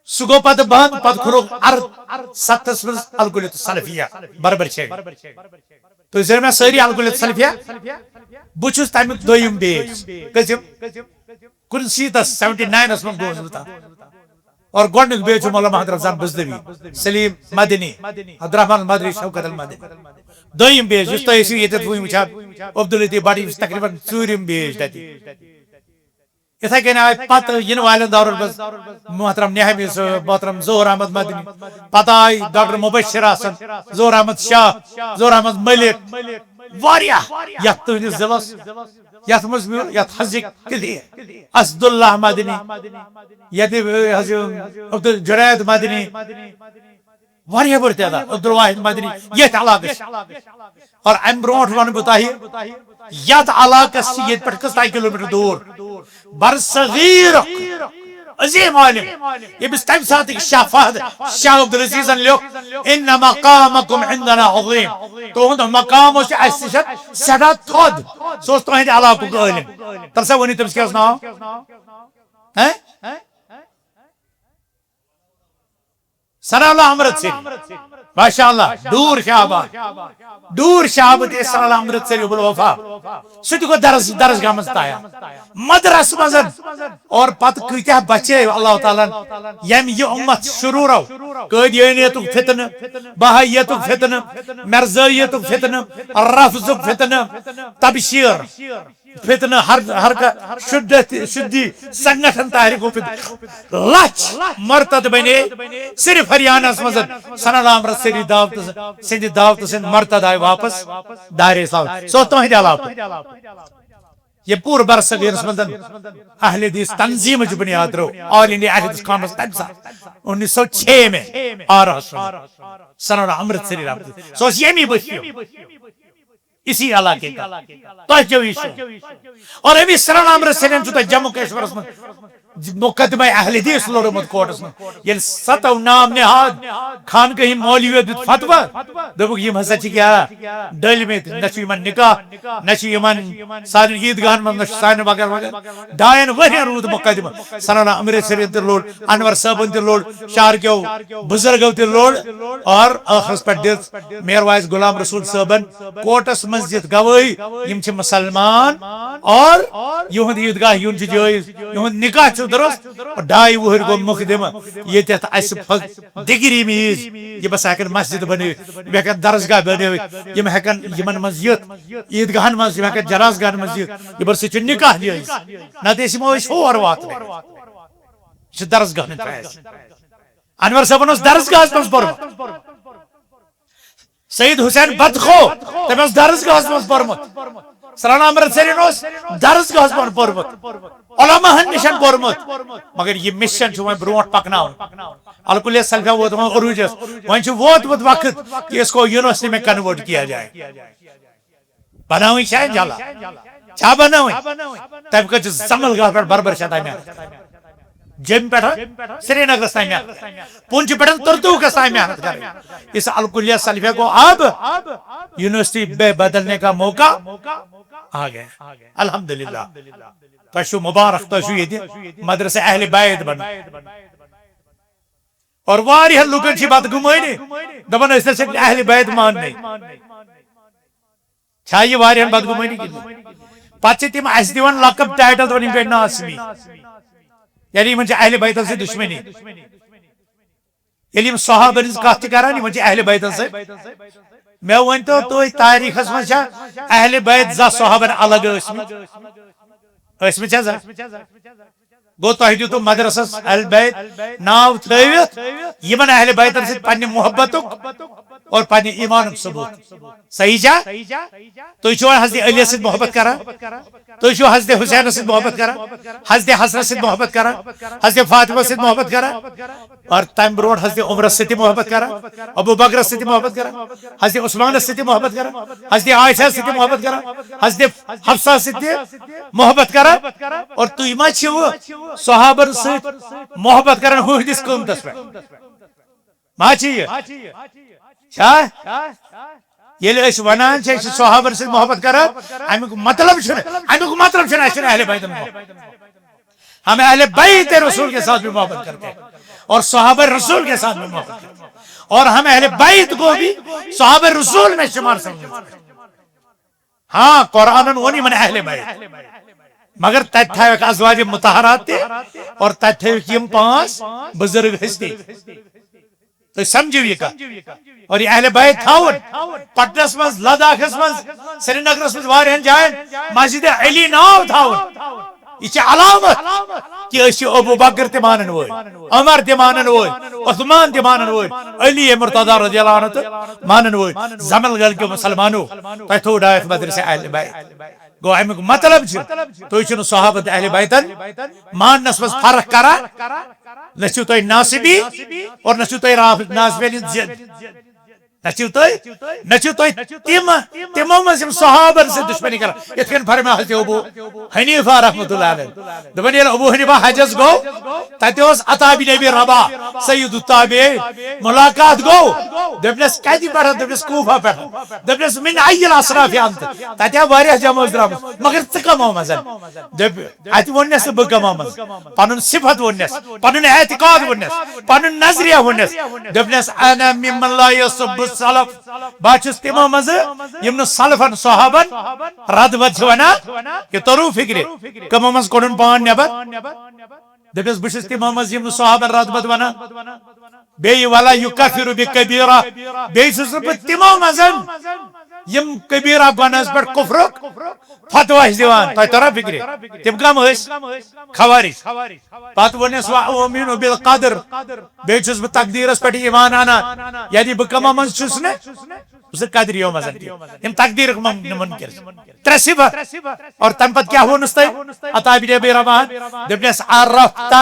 سہ گو پتہ بند پتہ کھلوک ارد 7 مز الکلیت سلفیہ بربر چھ تو زیر میں ساری الکلیت سلفیہ بچس تمیک دویم بیج کسم 79 من گوس اور گۄڈنیُک بیچ چھُ مولانا محمد رمضان بزدوی سلیم مدنی عبدالرحمان المدنی شوکت المدنی دویم بیچ یُس تۄہہِ ٲسِو ییٚتٮ۪تھ وٕچھان عبداللطیف بٹ یُس تقریباً 4م بیچ تتہِ یِتھے کٔنۍ آیہِ پتہٕ یِنہٕ والٮ۪ن دورن منٛز محترم نہمی صٲب محترم ظہور احمد مدنی پتہٕ آیہِ ڈاکٹر مبشر آسن ظہور احمد شاہ ظہور احمد ملک واریاہ یتھ تُہنٛدِس ضلعس یتھ منٛز یتھ حضرت کلی اسد اللہ مدنی عبد الجنید مدنی واریاہ بڑ تعداد عبدالواحد مدنی یتھ علاقس اور ام برونٹ ون بہ تۄہہِ یتھ علاقس یت پٮ۪ٹھ کٔژتام کلومیٹر دور برصغیر عظیم عالم ییٚمِس تمہِ ساتٕکۍ شاہ فہد شاہ عبدالعزیزن لیوٚکھ ان مقامکم عندنا عظیم تُہُنٛد مقام اوس اسہِ نِش سٮ۪ٹھاہ تھوٚد سُہ اوس تُہنٛدِ علاقُک عٲلِم تَلہٕ سا ؤنِو تٔمِس کیٛاہ اوس ناو ثناء اللہ امرتسری ماشاء اللہ دور شہابت ثناء اللہ امرتسری ابو الوفا سہ تہ گو درسگاہ مز تیار مدرس مز اور پتہ کتیا بچے اللہ تعالیٰ یم یہ امت شروع رو قادیانیتک فتنہ بہائیتک فتنہ مرزائیتک فتنہ رفضک فتنہ تبشیر فتنہ ہر کا شدی سنگھن تحریکوں پہ لچ مرتد بنے صرف ہریانہ مز ثناء اللہ امرتسری دعوت سند مرتد آئے واپس دار اسلام سو تہندِ علاقہ یہ پور برصغیر مند اہل حدیث تنظیم بنیاد رو آل انڈیا اہل حدیث کانفرنس تمہ سات 1906 میں آرہس سنن امرتسری رابطہ سو یمی بسیو اسی علاقے کا تو جو اور ابھی سنن امرتسری جو جموں کشمیر میں مقدمہ اہل حدیث لوڑمت کورٹس میں یل ستو نام نہاد خان کہیں مولوی دیت فتوہ دبک یم ہسا چھ کیا ڈل میں نچ یمن نکاح نچ یمن سان عیدگاہن من نچ سان وغیرہ وغیرہ ڈائن ورین رود مقدمہ سنن امرتسری تہ لوڑ انور صاحبن تہ لوڑ شہر کیو بزرگو تہ لوڑ اور آخرس پہ دت میر وائز غلام رسول صاحبن کورٹس من دت گواہی یم چھ مسلمان اور یہند عیدگاہ یون چھ جائز یہند نکاح درست اور 2.5 وہر گو مقدمہ یہ تحت اس ڈگری میز یہ بس ہیکن مسجد بنوت یہ ہیکن درسگاہ بنوت یہ ہیکن یمن مسجد عیدگاہن مز یہ ہیکن جناز گاہن مسجد یہ برس چھ نکاح جائز نہ اس مو ہور وات یہ درسگاہ پاس انور صاحبن اس درسگاہ مز پورمت سید حسین بدخو تم اس درسگاہ مز پورمت سنن امرتسری درسگاہ مز پورمت علماء نشان پورمت مگر یہ مشن چھ وۄنۍ برونٛٹھ پکناوُن الکلیہ سلفیہ ووت وۄنۍ عروجس وۄنۍ چھ ووتمُت وقت کہ اس کو یونیورسٹی میں کنورٹ کیا جائے بناوٕنۍ چھا انشاءاللہ چھا بناوٕنۍ تمہِ خٲطرٕ چھِ سمل گاہ پٮ۪ٹھ بربر شاہ محنت جم پٮ۪ٹھ سری نگرس تام محنت پونچھ پٮ۪ٹھ ترتوکس تام محنت کریں اس الکلیہ سلفیہ کو اب یونیورسٹی میں بدلنے کا موقع آ گیا الحمدللہ تشو مبارک تشو یہ مدرسہ اہل بیت بن اور واریہ لوکن چھ بات گمٲنی دپان اس نے اہل بیت ماننے چھا یہ واریہ بات گمٲنی پتہ تم اس دیوان لقب ٹائٹل دپان پہ ناسمی یعنی من اہل بیت سے دشمنی یلی صحابہ ہنز کتھ کران من اہل بیت سے میں ونتو تو تاریخ من اہل بیت زا صحابہ الگ اسمت چھا گو تہ دیتو مدرسس اہل بیت ناو تھوت یمن اہل بیتن سے پنہ محبتک اور پنہ ایمانک ثبوت صحیح چھا تھی چھو حضرت علی سے محبت کران تھی چھو حضرت حسین سے محبت کران حضرت حسن سے محبت کران حضرت فاطمہ سے محبت کران اور تم برونٹ حضرت عمر سے محبت کران ابو بکر سے محبت کران حضرت عثمان سے محبت کران حضرت عائشہ سے محبت کران حضرت حفصہ سے محبت کران اور تھی ما چھو صحابہ سے محبت کران ہندس قومتس پہ ما چیے یل ونان صحابہ سے محبت کران امیک مطلب اہل بیت ہم اہل بیت رسول کے ساتھ بھی محبت کرتے ہیں اور صحابہ رسول کے ساتھ بھی محبت کرتے ہیں اور ہم اہل بیت کو بھی صحابہ رسول میں شمار سمجھتے ہیں ہاں قرآن ونی من اہل بیت مگر تت تھوک ازواج مطہرات اور تت تھوک یم 5 بزرگ ہستی تو سمجھو یہ کا اور یہ اہل بیت تھاون پٹنس مز لداخس مز سری نگرس مز وارہن جائن مسجد علی ناو تھاون یہ علامت کہ اس ابو بکر تہ مانن وول عمر تہ مانن وول عثمان تہ مانن وول علی مرتضی رضی اللہ عنہ مانن وول زمل گل کے مسلمانوں تہ تھو ڈائت مدرسہ اہل بیت گو امیک مطلب تھی چھو صحابہ اہل بیتن ماننس مز فرق کران نہ چھو تھی ناصبی اور نہ چھو تھی ناصبی نہ چھو تھی تمو مز صحابہ سے دشمنی کران اتھ کن فرمایا حضرت ابو حنیفہ رحمۃ اللہ علیہ دپان یل ابو حنیفہ حجس گو تتہ اوس عطا بن ابی رباح سید التابعین ملاقات گو دپنس کتہ پٹھ دپنس کوفہ پٹھ دپنس من ای الاسراف انت تتہ واریاہ جمع درامت مگر ژٕ کمو مز دپ اتہ ونس بہ کمو مز پنن صفت ونس پنن اعتقاد ونس پنن نظریہ ونس دپنس انا ممن لا يسب السلف باچس تمو مز یم سلفن صحابن رد ود ونا کہ ترو فکر کمو مز کڑن پان نبر دپس بشس تمو مز یم صحابن رد ود ونا بی ولا یکفر بکبیرہ بی چھس تمو مز یم کبیرہ گناہس پہ کفر فتوہ دیوان تہ ترا فکر تم کم خوارج پتہ ونس وامین بالقدر بی چھس بہ تقدیرس پہ ایمان انا یعنی بہ کما من چھس نا اسے قدریوں مزن یم تقدیر منکر ترے صفت اور تم پت کیا ہو نستے عطا بن ابی رباح دپنس عرفت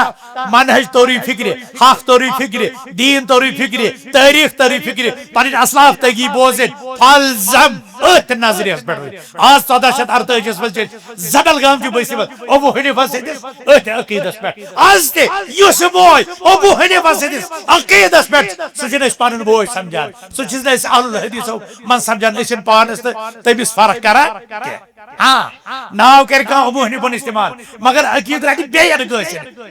منہج توری فکر حق توری فکر دین توری فکر تاریخ توری فکر پن اسلاف تگی بوزن فالزم ات نظریس پہ آج 1448 مز زبل گام کی بسمت ابو حنیفہ سندس ات عقیدس پہ آج تہ اس بوے ابو حنیفہ سندس عقیدس پہ سہ پن بوے سمجھان سہ اہل الحدیثو من سمجھان اس پانس تو تمس فرق کران ہاں ناو کر ابو حنیفہ استعمال مگر عقید رٹی بیان گھسن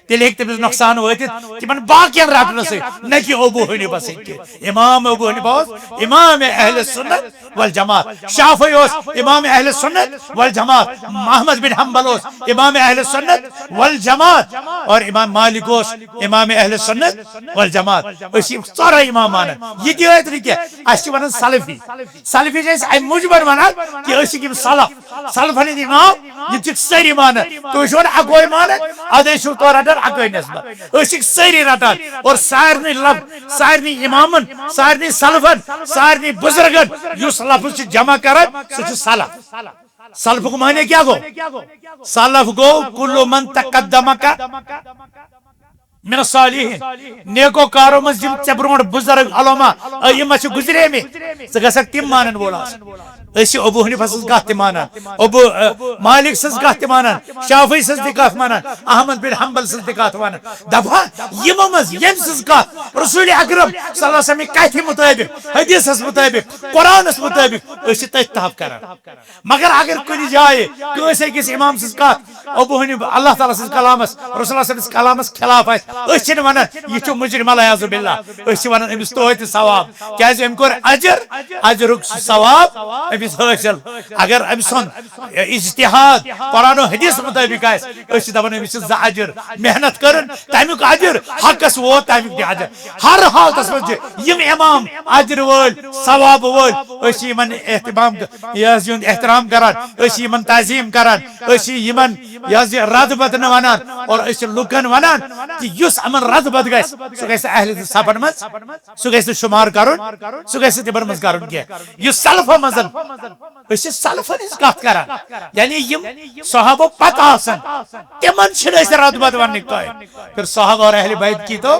تیل ہیک تمس نقصان واتت تمن باقین رٹنس نہ کہ ابو حنیفہ سکی امام ابو حنیفہ امام اہل سنت والجماعت شافعی امام اہل سنت والجماعت محمد بن حنبل امام اہل سنت والجماعت اور امام مالک امام اہل سنت والجماعت اسی سارا امام مانن یہ دیت نہیں اس ونن سلفی سلفی جس ام مجبر ونن کہ اسی کی سلف ہن امام یہ ساری مانن تو شون اگوئی مانن ادے شو تو رٹن اگوئی نسبت اسی ساری رٹان اور سارنی لفظ سارنی امامن سارنی سلفن سارنی بزرگن یس لفظ جمع کرن سہ سلف سلف کو معنی کیا گو سلف گو کل من تقدمک من الصالحین نیکو کارو مز جم ژے برونٹ بزرگ علماء ائمہ چھ گزرے میں ژٕ گژھکھ تم مانن وول آسن أسۍ ابو حنیفہ سٕنٛز کتھ تہِ مانان ابو مالک سٕنٛز کتھ تہِ مانان شافعی سٕنٛز تہِ کتھ مانان احمد بن حنبل سٕنٛز تہِ کتھ وانان دپان یمو منٛز ییٚمہِ سٕنٛز کتھ رسول اکرم صلی اللہ علیہ وسلم کتھِ مطٲبق حدیثس مطٲبق قرآنس مطٲبق أسۍ چھِ تٔتھۍ تحف کران مگر اگر کُنہِ جایہِ کٲنٛسہِ أکِس امام سٕنٛز کتھ ابو حنیفہ اللہ تعالیٰ سٕنٛز کلامس رسول اللہ سٕنٛدِس کلامس خلاف آسہِ أسۍ چھِنہٕ ونان یہِ چھُ مجرم العیاذ باللہ أسۍ چھِ ونان أمِس توتہِ ثواب کیازِ أمۍ کوٚر اجر اجرُک ثواب أمِس حٲصِل اگر أمۍ سُنٛد اجتہاد قرآن و حدیث مطٲبق آسہِ أسۍ چھِ دپان أمِس چھِ 2 اجر محنت کٔرٕن تمیُک اجر حقس ووت تمیُک تہِ اجر ہر حالتس منٛز چھِ یِم امام اجر وٲلۍ ثواب وٲلۍ أسۍ چھِ یِمن احتمام یِہُنٛد احترام کران أسۍ چھِ یِمن تعظیٖم کران أسۍ چھِ یِمن یہِ رد بد نہٕ ونان اور أسۍ چھِ لُکن ونان کہ یُس یِمن رد بد گژھِ سُہ گژھِ اہل صفن منٛز سُہ گژھِ نہٕ شُمار کرُن سُہ گژھِ نہٕ تِمن منٛز کرُن کینٛہہ یُس سلفو منٛز أسۍ چھِ سلفن ہٕنٛز کتھ کران یعنی یِم صحابو پتہٕ آسن تِمن چھِنہٕ أسۍ رد بد وننٕکۍ قٲیل پھر صحابہ اور اہل بیت کی تو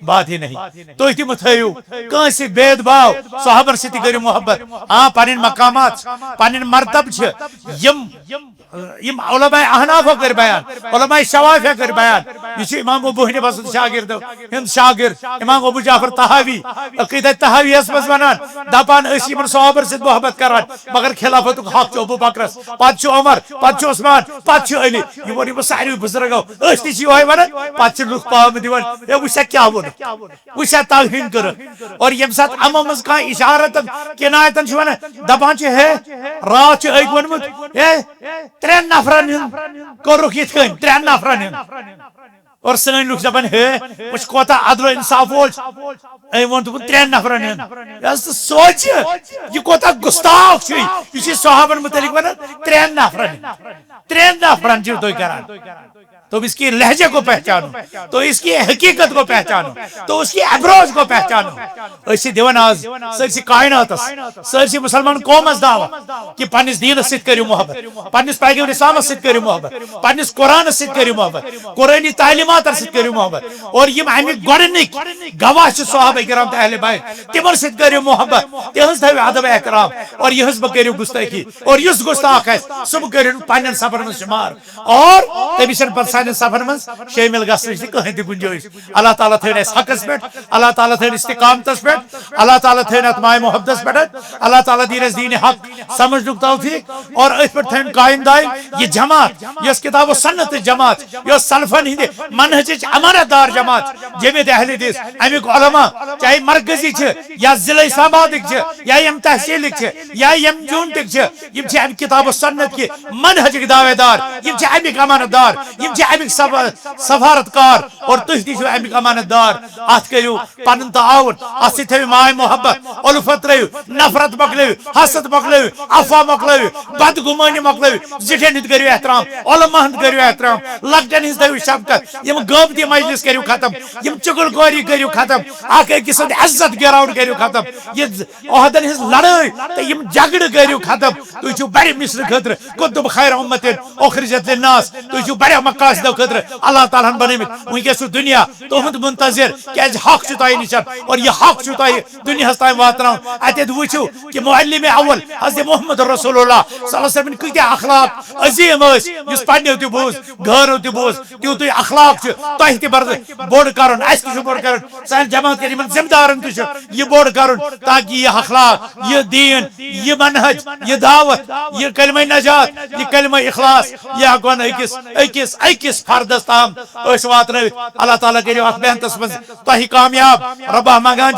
بات ہی نہیں تُہۍ تہِ مہٕ تھٲیِو کٲنٛسہِ سۭتۍ بید باو صحابن سۭتۍ تہِ کٔرِو محبت ہاں پنٕنۍ مقامات پنٕنۍ مرتب چھِ یم علماء احنافو کر بیان علماء شوافیہ کر بیان یہ امام ابو حنیفہ سند شاگرد ہند شاگرد امام ابو جعفر طحاوی عقیدہ طحاویس مز ونان دپان اس یمن صحابہ سۭتۍ محبت کران مگر خلافت حق ابو بکرس پتہ عمر پتہ عثمان پتہ علی یہ ساری بزرگو اس تہ یہ ونان پتہ لوک پام دِوان اے وچھا کیا وون وچھا توہین کر اور یم سات امام مز کا اشارتن کنایتن چھ ونان دپان چھ ہے رات چھ ایک ونمت اے 3 نفرن کوٚرُکھ یِتھ کٔنۍ 3 نفرن اور سٲنۍ لُکھ دپان ہے وٕچھ کوتاہ عدل و انصاف وول أمۍ ووٚن دوٚپُن 3 نفرن ژٕ سونٛچ یہِ کوتاہ گُستاخ چھُ یہِ چھُ صحابن متعلق ونان 3 نفرن چھِو تُہۍ کران تو اس کی لہجے کو پہچانو تو اس کی حقیقت کو پہچانو تو اس کی ابروز کو پہچانو اسی دیوان آز سرسی کائنات سرسی مسلمان قوم از دعوی کہ پنس دین ست کریو محبت پنس پیغمبر اسلام ست کریو محبت پنس قرآن ست کریو محبت قرآنی تعلیمات ست کریو محبت اور یم امی گۄڈنِک گواہ چھ صحابہ کرام اہل بیت تمن ست کریو محبت تہنز تھو ادب احترام اور یہس بہ کریو گستاخی اور یس گستاخ آسہِ سُہ بہ کریو پنن سفر من شمار اور تمس سانن سفر من شامل گژھنٕچ تہِ کٕہٕنۍ تہِ گُنجٲیش اللہ تعالیٰ تھٲیِن اَسہِ حقس پٮ۪ٹھ اللہ تعالیٰ تھٲیِن استقامتس پٮ۪ٹھ اللہ تعالیٰ تھٲیِن اتھ ماے محبتس پٮ۪ٹھ اللہ تعالیٰ دِیِن اَسہِ دیٖنِ حق سمجھنُک توفیق اور أتھۍ پٮ۪ٹھ تھٲیِن قٲیِم دائم یہ جماعت یۄس کتاب و سنتٕچ جماعت یۄس سلفن ہٕنٛدِ منہجٕچ امانت دار جماعت جمعیت اہل حدیث امیُک علما چاہے مرکزی چھِ یا ضلع اسلام آبادٕکۍ چھِ یا یم تحصیلٕکۍ چھِ یا یم جوٗنٹٕکۍ چھِ یم چھِ امہِ کتاب و سنت کہِ منہجٕکۍ دعوے دار یم چھِ امیِکۍ امانت دار یم چھِ امیک سفارت کار اور تھی تھی امیک امانت دار ات کرو پن تعاون ات سی تھو ماے محبت الفت ترو نفرت مکلو حسد مکلو افواہ مکلو بدگمانی مکلو زٹھن ہند کرو احترام علماء ہند کرو احترام لکٹن ہز تھو شفقت یم غیبتی مجلس کرو ختم یم چگل خوری کرو ختم اخ أکس سند عزت گراؤنڈ کرو ختم یہ عہدن ہز لڑائی تو یم جھگڑ کرو ختم تھی چھو بڑے مصر خطر کنتم خیر امت اخرجت للناس تھی چھو بڑے مقاصد خطر اللہ تعالیٰ بنمت ونکس دنیا تہد منتظر کیاز حق چھ تہ نشن اور یہ حق چھ تہ دنیا تام واتن اتت وچھو کہ معلم اول حضرت محمد رسول اللہ صلی اللہ علیہ وسلم کتیا اخلاق عظیم اس پنو تہ بوز گھرو تہ بوز تیوت اخلاق تہ تہ بوڑ کرن اس تہ بوڑ کرن سان جماعت کر ذمہ دارن تہ یہ بوڑ کرن تاکہ یہ اخلاق یہ دین یہ منہج یہ دعوت یہ کلمہ نجات یہ کلمہ اخلاص یہ ہکون اکس فردس تام واتن اللہ تعالیٰ کرو ات محنتس من تہ کامیاب ربا منگان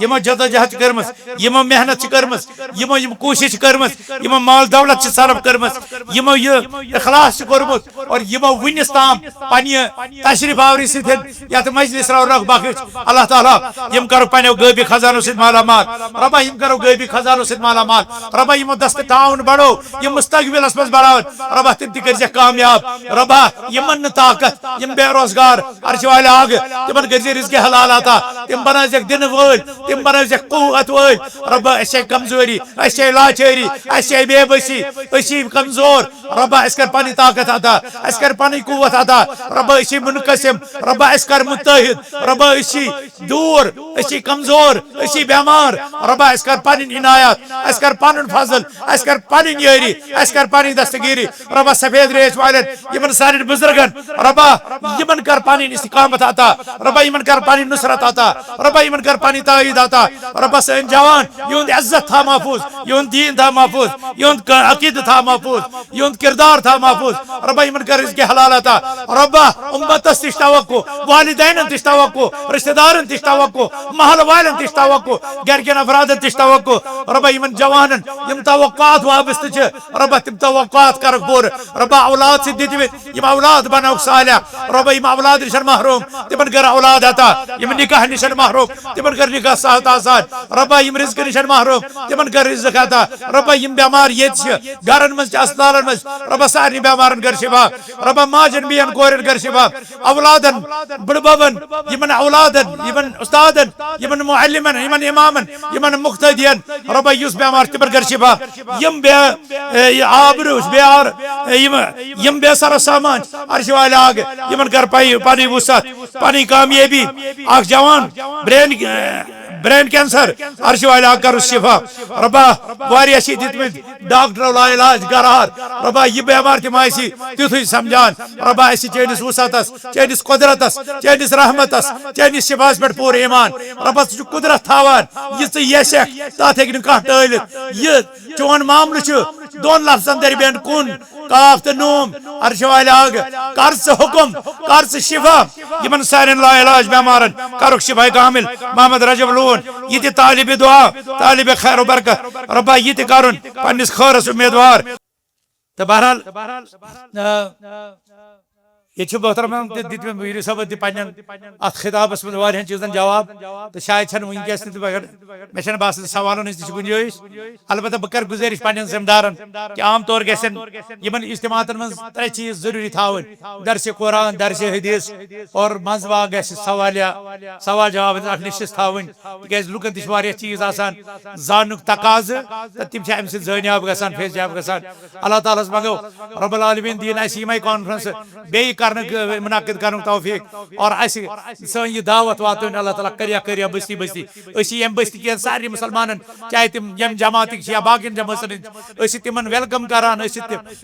یمو جدوجہد کرمس یمو محنت کرمس یمو کوشش کرمس یمو مال دولت صرف کرمس یمو یہ اخلاص کورمت اور یمو ونس تام پنہ تشریف آوری ستن یت مجلس رو رخ بخش اللہ تعالیٰ یم کرو پنو غیبی خزانو ست مالا مال ربا یم کرو غیبی خزانو ست مالا مال ربا یمو دست تعاون بڑو یم مستقبلس مز بڑھاون ربا تم تہ کر کامیاب ربا یمن طاقت یم بے روزگار عرش والے آگ تمن کر رزق حلال عطا تم بنائک دن ول تم بنائک قوت ول ربا اس کمزوری اس لاچاری اس بے بسی اسی کمزور ربا اس کر پانی طاقت عطا اس کر پانی قوت عطا ربا اسی منقسم ربا اس کر متحد ربا اسی دور اسی کمزور اسی بیمار ربا اس کر پانی عنایت اس کر پانن فضل اس کر پانی یاری اس کر پانی دستگیری ربا سفید ریش والن یمن سارے بزرگن ربا یمن کر پانی استقامت عطا ربا یمن کر پانی نصرت عطا ربا یمن کر پانی تائید عطا ربا سن جوان یہند عزت تھا محفوظ یہند دین تھا محفوظ یہند عقیدہ تھا محفوظ یہند کردار تھا محفوظ ربا یمن کر رزق حلال عطا ربا امتس تش توقع والدین تش توقع رشتہ دارن تش توقع محل والن تش توقع گرکن افرادن تش توقع ربا یمن جوانن یم توقعات وابستہ چھ ربا تم توقعات کر پور ربا اولاد سے دتمت یم اولاد بنوک صالح ربا یم اولاد نشن محروم تمن کر اولاد عطا یم نکاح نشن محروم تمن کر نکاح صحت آسان ربا یم رزق نشن محروم تمن کر رزق عطا ربا یم بیمار یت گرن من اسپتالن من ربا سارے بیمارن کر شفا ربا ماجن بیان کورن کر شفا اولادن بڑببن یمن اولادن یمن استادن یمن معلمن یمن امامن یمن مقتدین ربا یوس بیمار تمن کر شفا یم بے آبروش بیار یم بے سر سامان عرش والے آگ یمن کر پانی وسعت پانی کامیابی اخ جوان برین کینسر عرش والے آگ کر شفا ربا واریاہ چھ دتمت ڈاکٹر لا علاج گرار ربا یہ بیمار تم آسی تیتھے سمجھان ربا اسی چینس وسعتس چینس قدرتس چینس رحمتس چینس شفاس پہ پور ایمان ربا ثہ قدرت تھاوان یہ ثہ یسک تات ہیکہ نہ کانٛہہ ٹٲلِتھ یہ چون معاملہ چھ دون لفظن درمیان کن کاف تو نوم عرش والے آگ کر ثہ حکم کر ثہ شفا یمن سارن لا علاج بیمارن کرک شفا کامل محمد رجب لون یہ تہ طالب دعا طالب خیر و برکت ربا یہ تہ کرن پنس خیرس امیدوار تو بہرحال یہ محترم دت میری صاحب تہ پنن ات خطابس من واریاہن چیزن جواب تو شاید چھن ونکس تہ مے باسان سوالن ہز تہ گنجائش البتہ بہ کر گزارش پنن ذمہ دارن کہ عام طور گژھن یمن اجتماعاتن من ترے چیز ضروری تھاون درس قرآن درس حدیث اور منز باغ گژھِ سوال جواب اکھ نشست تھاون تکیاز لوکن تہ واریاہ چیز آسان زانُک تقاضہٕ تہٕ تم چھ امہ سۭتۍ زٲنیاب گژھان فیضیاب گژھان اللہ تعالیٰ منگو رب العالمین دین اَسہِ یِمے کانفرنس بیٚیہِ منعقد کرن توفیق اور سن یہ دعوت واتن اللہ تعالیٰ کریا بستی بستی اسی یم بستی کی ساری مسلمانن چاہے تم یم جماعتک یا باقی جماعتن اسی تمن ویلکم کران اسی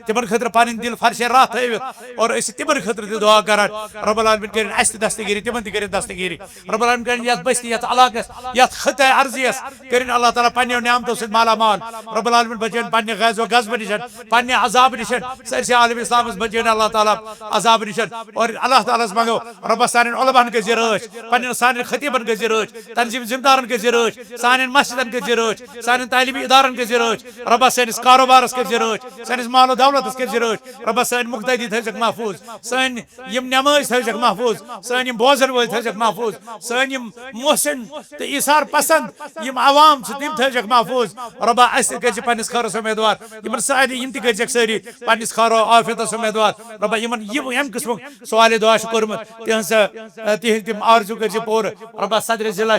تمن خطر پن دل فرش راہ تھوت اور اسی تمن خطر تہ دعا کران رب العالمین کرن اس دستگیری تمن تہ کرن دستگیری رب العالمین کرن یت بستی یت علاقس یت خطہ ارضیس کرن اللہ تعالیٰ پنیو نعمتو سۭتۍ مالا مال رب العالمین بچن پنہ غیظ و غضب نشن پنہ عذاب نشن سرسی عالم اسلامس بچن اللہ تعالیٰ عذاب نش اور اللہ تعالیٰ منگو ربہ سان علماء کر رچ پن سان خطیبن کر رچ تنظیم ذمہ دارن کر رچ سان مسجدن کر رچ سان تعلیمی ادارن کر رچ ربہ سانس کاروبارس کر رچ سانس مال و دولتس کر رچ ربہ سان مقتدی تھوک محفوظ سان یم نماز تھوک محفوظ سان یم بوزن ول تھوک محفوظ سان یم محسن تو ایثار پسند یم عوام تم تھوک محفوظ ربہ اس کر پنس خیرس امیدوار یمن ساری یم تہ کر ساری پنس خیر و عافیتس امیدوار ربہ یمن یم قسم سوال دعا کورمت تہذ تم آرزو کر پور ربہ صدر ضلع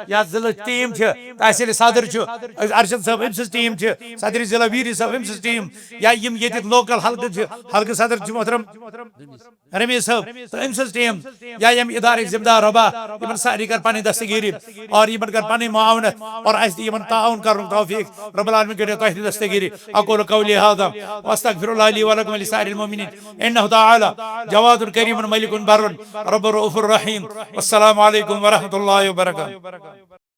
یا ضلع ٹیم تحصیل صدر ارشد صاحب ام سز ٹیم صدر ضلع ویری صاحب ام سز ٹیم یا یم یت لوکل حلقہ صدر محترم رمیش صاحب تو ام سز ٹیم یا یم ادارک ذمہ دار ربہ یمن ساری کر پنہ دستگیری اور یمن کر پنہ معاونت اور اس یمن تعاون کرن توفیق رب العالمین کر تہ دستگیری اقول قولی هذا واستغفر الله لي ولكم ولسائر المؤمنين انه تعالى جواد كريم ملك بر رب رؤوف رحيم والسلام عليكم ورحمه الله وبركاته.